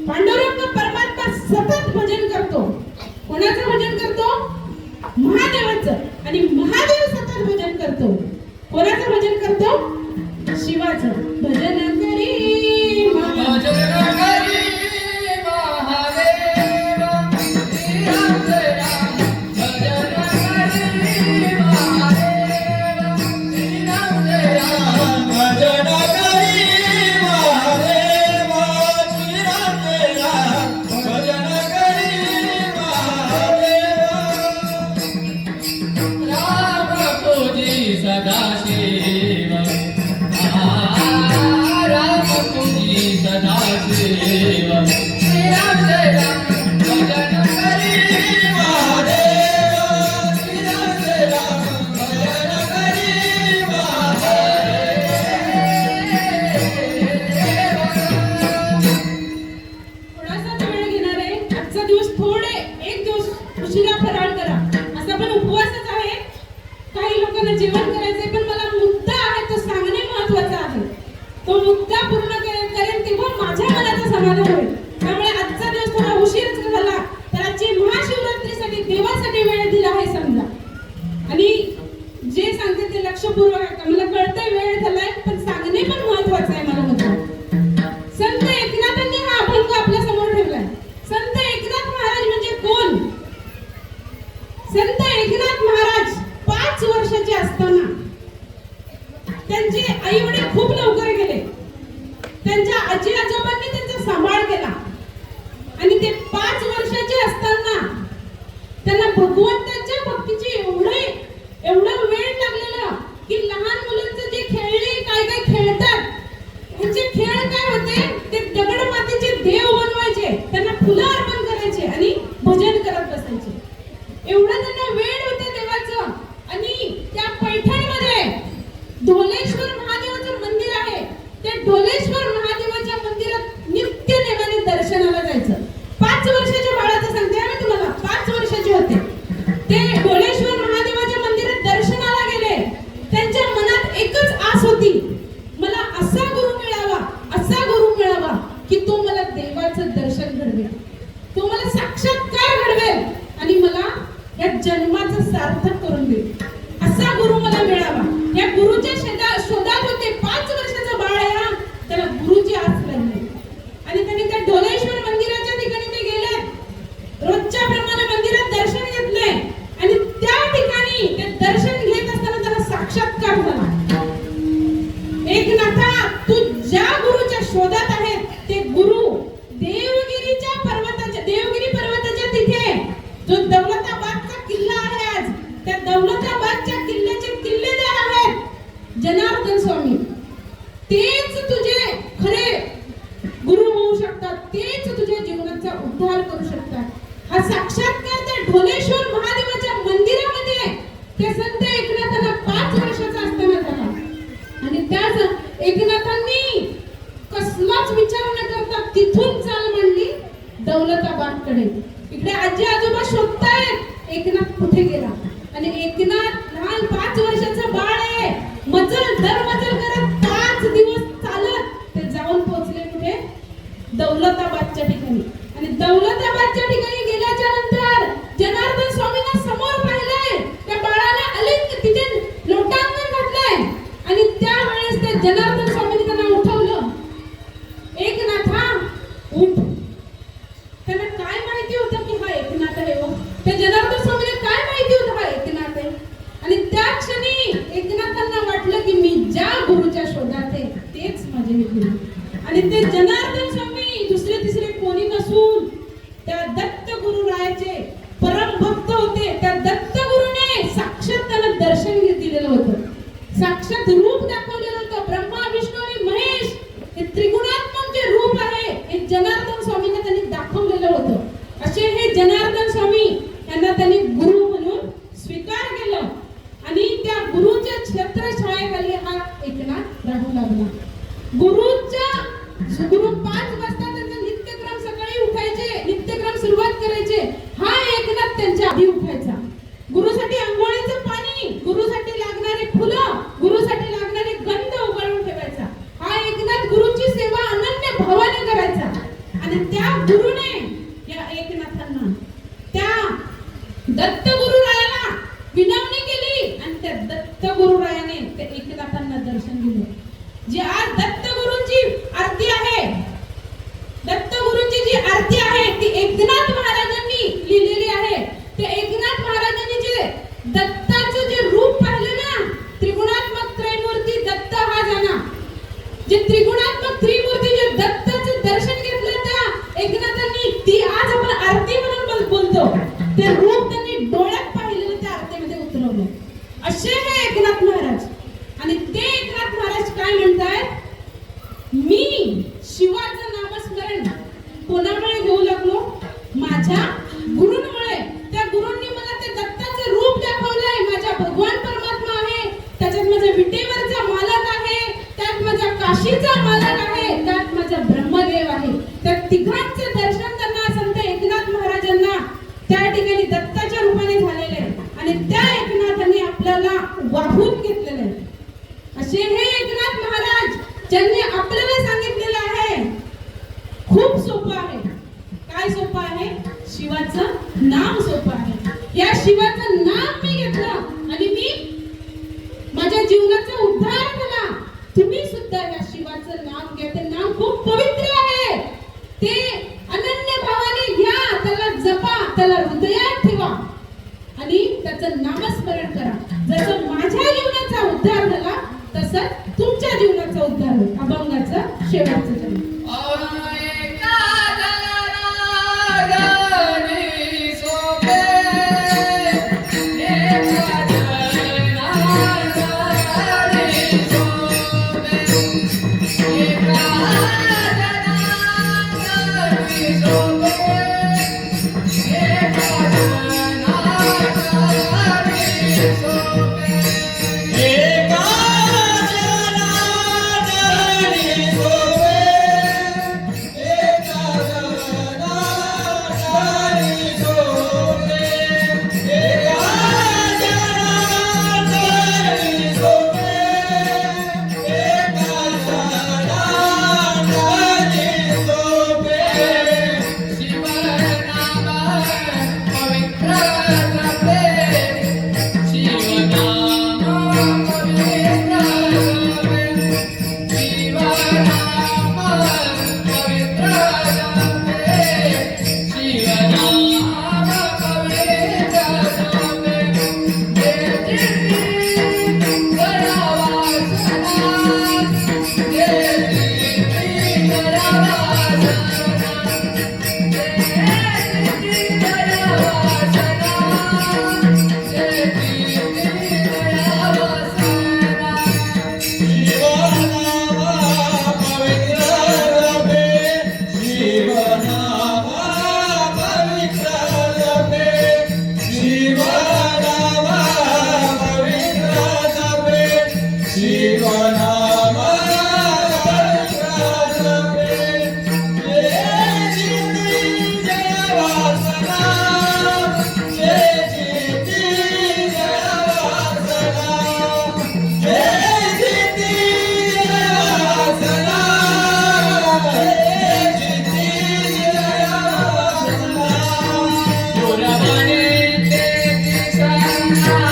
पांडुरंग परमात्मा सतत भजन करतो. कोणाचं भजन करतो? महादेवाचं. आणि महादेव सतत भजन करतो. कोणाचं भजन करतो? शिवाचं. भजन करी भजन करी महादेव श्रीराम जय राम. भजन करी महादेव श्रीराम जय राम. भजन करी महादेव श्रीराम जय राम. भजन करी महादेव. राम पूजी सदाशिव. राम पूजी सदाशिव. श्रीराम जय राम. भजन करी महादेव श्रीराम जय राम. भजन करी महादेव. थोडासाच वेळ घेणार आहे. आजचा दिवस थोडे एक दिवस उशिरा फराळ करा. असा पण उपवासच आहे. काही लोकांना जेवण करायचंय पण मला मुद्दा आहे तो सांगणे महत्त्वाचा आहे. तो मुद्दा पूर्ण करेन तेव्हा माझ्या मनाचं समाधान होईल. त्यामुळे आजचा दिवस थोडा उशीर झाला तर आजची महाशिवरात्रीसाठी देवासाठी वेळ दिला आहे समजा. आणि जे सांगते ते लक्षपूर्वक ऐका. मला कळतंय वेळ झालाय पण सांगणे पण महत्त्वाचं आहे. मला मुद्दा संत एकनाथांनी हा अभंग आपल्या समोर ठेवलाय. संत एकनाथ महाराज म्हणजे कोण? संत एकनाथ महाराज 5 वर्षाचे असताना त्यांचे आई वडील खूप लवकर गेले. त्यांच्या आजी आजोबांनी त्यांचा सांभाळ केला आणि ते 5 वर्षाचे असताना त्यांना भगवंताच्या भक्तीची एवढा वेळ लागलेला की लहान मुलांचं जे खेळणे काय काय खेळतात ह्याचे खेळ काय होते, ते दगड मातीचे देव बनवायचे, त्यांना फुलं अर्पण करायचे आणि भजन करत बसायचे. एवढा त्यांना वेळ होते देवाचं. आणि त्या पैठणमध्ये आणि मला या जन्माचं सार्थक करून दे, असा गुरु मला मिळावा. या गुरुच्या शोधात होते. 5 वर्षाचा बाळ आहे हा, त्याला गुरुची आस लागली आणि त्यांनी त्या ढोलेश्वर मंदिराच्या ठिकाणी ते गेले. रोजच्या प्रमाणे मंदिरात दर्शन घेतलंय आणि त्या ठिकाणी ते दर्शन घेत असताना त्याला साक्षात्कार झाला. एकनाथा, तू ज्या गुरुच्या शोधात आहे ते गुरु देवगिरी पर्वताच्या तिथे जो दौलताबादचा किल्ला आहे, आज त्या दौलताबादच्या किल्ल्याचे किल्लेदार आहेत जनार्दन स्वामी. तेच तुझे खरे गुरु होऊ शकतात, तेच तुझ्या जीवनाचा उद्धार करू शकतात. हा साक्षात्कार त्या ढोलेश्वर महादेवाच्या मंदिरामध्ये त्या संत एकनाथांना 5 वर्षाचा असताना झाला. आणि त्याच एकनाथांनी कसलाच विचार न करता तिथून चाल मांडली दौलताबादकडे. इकडे आजी आजोबा शोधतायत एकनाथ कुठे गेला. आणि एकनाथ लहान 5 वर्षाचा बाळ आहे, मजल करत 5 दिवस चालत ते जाऊन पोहोचले कुठे, दौलताबादच्या ठिकाणी. आणि दौलताबादच्या ठिकाणी गेल्याच्या नंतर जनार्दन स्वामींना समोर पाहिलंय, त्या बाळाला अलिंग तिथे लोटांगण घातलंय. आणि त्यावेळेस त्या जनार्दन स्वामींनी त्यांना उठवलं. एकनाथा उठ. त्यांना काय माहिती होतं की हा एकनाथ आहे. त्या जनार्दन स्वामींना काय माहिती होतं हा एकनाथ आहे. आणि त्या क्षणी एकनाथांना वाटलं की मी ज्या गुरुच्या शोधात आहे तेच माझे गुरु. आणि ते जनार्दन स्वामी दुसरे तिसरे कोणी नसून त्या दत्त गुरु रायाचे परम भक्त होते. त्या दत्त गुरुने साक्षात त्यांना दर्शन दिलेलं होतं, साक्षात रूप दाखवलेलं होतं. ब्रह्मा विष्णू आणि महेश हे त्रिगुणात्मक जे रूप आहे हे जनार्दन स्वामींना त्यांनी दाखवलेलं होतं. असे हे जनार्दन स्वामी यांना त्यांनी गुरु म्हणून स्वीकार केलं. आणि त्या गुरुच्या छत्रछायेखाली हा एकनाथ राहू लागला. गुरु 5 वाजता त्यांचा नित्यक्रम सकाळी उठायचे, नित्यक्रम सुरुवात करायचे. हा एकनाथ त्यांच्या आधी उठायचा. गुरुसाठी अंघोळीचं पाणी, गुरुसाठी लागणारे फुलं, गुरुसाठी लागणारे गंध उगाळून ठेवायचा. हा एकनाथ गुरुची सेवा अनन्य भावाने करायचा. आणि त्या गुरुने या एकनाथांना त्या दत्त गुरुरायाला विनवणी केली आणि त्या दत्त गुरुरायाने त्या एकनाथांना दर्शन दिलं. जी आज दत्त गुरूंची आरती आहे, दत्त गुरूंची जी आरती आहे ती एकनाथ महाराजांनी लिहिलेली आहे. ते एकनाथ महाराजांनी जे दत्ताचं जे रूप पाहिलं ना, त्रिगुणात्मक त्रैमूर्ती दत्त हा जाना, जे त्रिगुणात्मक त्रिमूर्ती जे दत्ताचं दर्शन घेतलं त्या एकनाथांनी, ती आज आपण आरती म्हणून बोलतो. ते रूप त्यांनी डोळ्यात पाहिलेलं त्या आरतीमध्ये उतरवलं. असे हे एकनाथ महाराज. आणि ते एकनाथ महाराज काय म्हणतायत, मी शिवाचं नामस्मरण कोणामुळे घेऊ लागलो, माझ्या गुरूंमुळे. त्या गुरूंनी मला ते दत्ताचं रूप दाखवलंय. माझा भगवान परमात्मा आहे, त्याच्यात माझा विटेवरचा मालक आहे, त्यात माझा काशीचा मालक आहे, त्यात माझा ब्रह्मदेव आहे. त्या तिघांचे दर्शन त्यांना संत एकनाथ महाराजांना त्या ठिकाणी दत्ताच्या रूपाने झालेले आहे. आणि त्या एकनाथांनी आपल्याला वाहून घेतलेले आहे. असे हे एकनाथ महाराज ज्यांनी आपल्याला सांगितलेलं आहे खूप सोपं आहे. काय सोपं आहे, शिवाचं नाम सोपं आहे. या शिवाचं नाम मी घेतलं आणि मी माझ्या जीवनाचा उद्धार केला. तुम्ही सुद्धा या शिवाचं नाम घ्या. ते नाम खूप पवित्र आहे. ते अनन्य भावाने घ्या, त्याला जपा, त्याला हृदयात ठेवा आणि त्याचं नामस्मरण करा. जसं माझ्या जीवनाचा उद्धार झाला तसं तुमच्या जीवनाचा उद्धार होईल. अभंगाचं शेवटचं चरण. सोपे पुरवणे तेची शरणा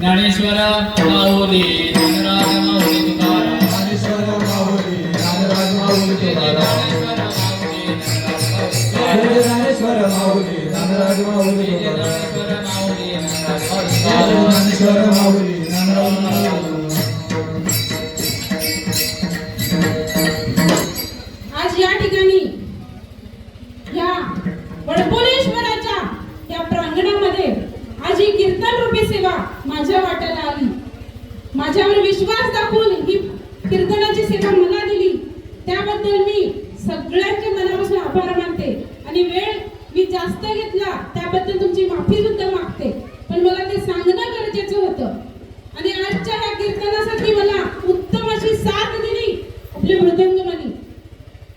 ज्ञानेश्वर माऊली ज्ञानराज माऊली तुकाराम ज्ञानेश्वर माऊली ज्ञानराज माऊली तुकाराम ज्ञानेश्वर माऊली ज्ञानराज माऊली तुकाराम ज्ञानेश्वर माऊली ज्ञानराज माऊली. आज या ठिकाणी या वडपोलेश्वराच्या या प्रांगणामध्ये आज ही कीर्तन रूपी सेवा माझ्या वाट्याला आली. माझ्यावर विश्वास दाखवून ही कीर्तनाची सेवा मला दिली त्याबद्दल मी सगळ्यांचे मनापासून आभार मानते. आणि वेळ मी जास्त घेतला त्याबद्दल तुमची माफी सुद्धा मागते, पण मला ते सांगणं गरजेचं होतं. आणि आजच्या या कीर्तनासाठी मला उत्तम अशी साथ दिली आपले मृदंगमणी,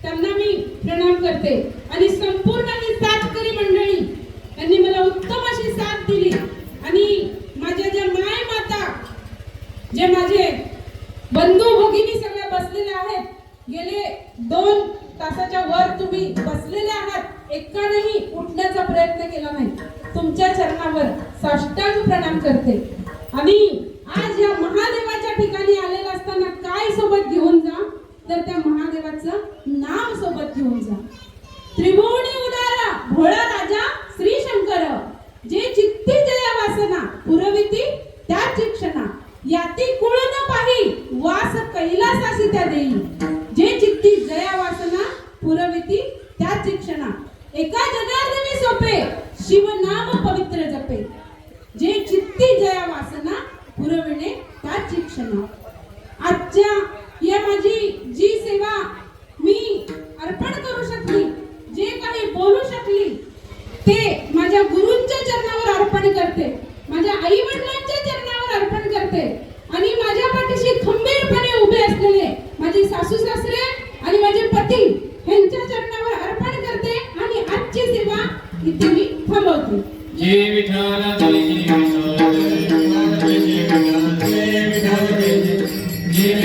त्यांना मी प्रणाम करते. आणि संपूर्ण ही साथकरी मंडळी यांनी मला उत्तम अशी साथ दिली. आणि माझ्या ज्या माय माता, जे माझे बंधू भगिनी सगळे बसलेले आहेत, गेले 2 तासाच्या वर तुम्ही आसनावरती बसलेले आहात, एकानेही उठण्याचा प्रयत्न केला नाही. तुमच्या चरणावर साष्टांग प्रणाम करते. आणि आज या महादेवाच्या ठिकाणी आलेला असताना काय सोबत घेऊन जा, तर त्या महादेवाचं नाव सोबत घेऊन जा. त्रिभुवनी उदारा भोळा राजा श्री शंकर, जे चित्ती जया वासना पुरविती त्याची क्षणा, याती कुळ न पाही वास कैलासासी त्या देई. जे चित्ती जया वासना पुरविती त्याची क्षणा, एका जगार्दनी सोपे शिव नाम पवित्र जपे. जे चित्ती जया वासना पुरविणे त्याची क्षणा. आजच्या या माझी जी सेवा मी अर्पण करू शकली, जे काही बोलू शकली, ते माझ्या गुरूंच्या चरणावर अर्पण करते, माझ्या आई वडिलांच्या चरणावर अर्पण करते. आणि माझ्या पाठीशी खंबीरपणे उभे असलेले माझे सासू सासरे आणि माझे पती यांच्या चरणावर अर्पण करते. आणि आजची सेवा इथे मी थांबवते. जय विठ्ठल जय विठ्ठल जय विठ्ठल जय विठ्ठल जय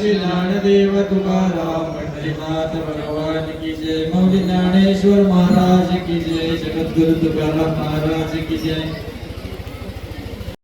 ज्ञानदेव तुकाराम पंढरीनाथ भगवान की जय. मौली ज्ञानेश्वर महाराज की जय. जगद्गुरु तुकाराम महाराज की जय.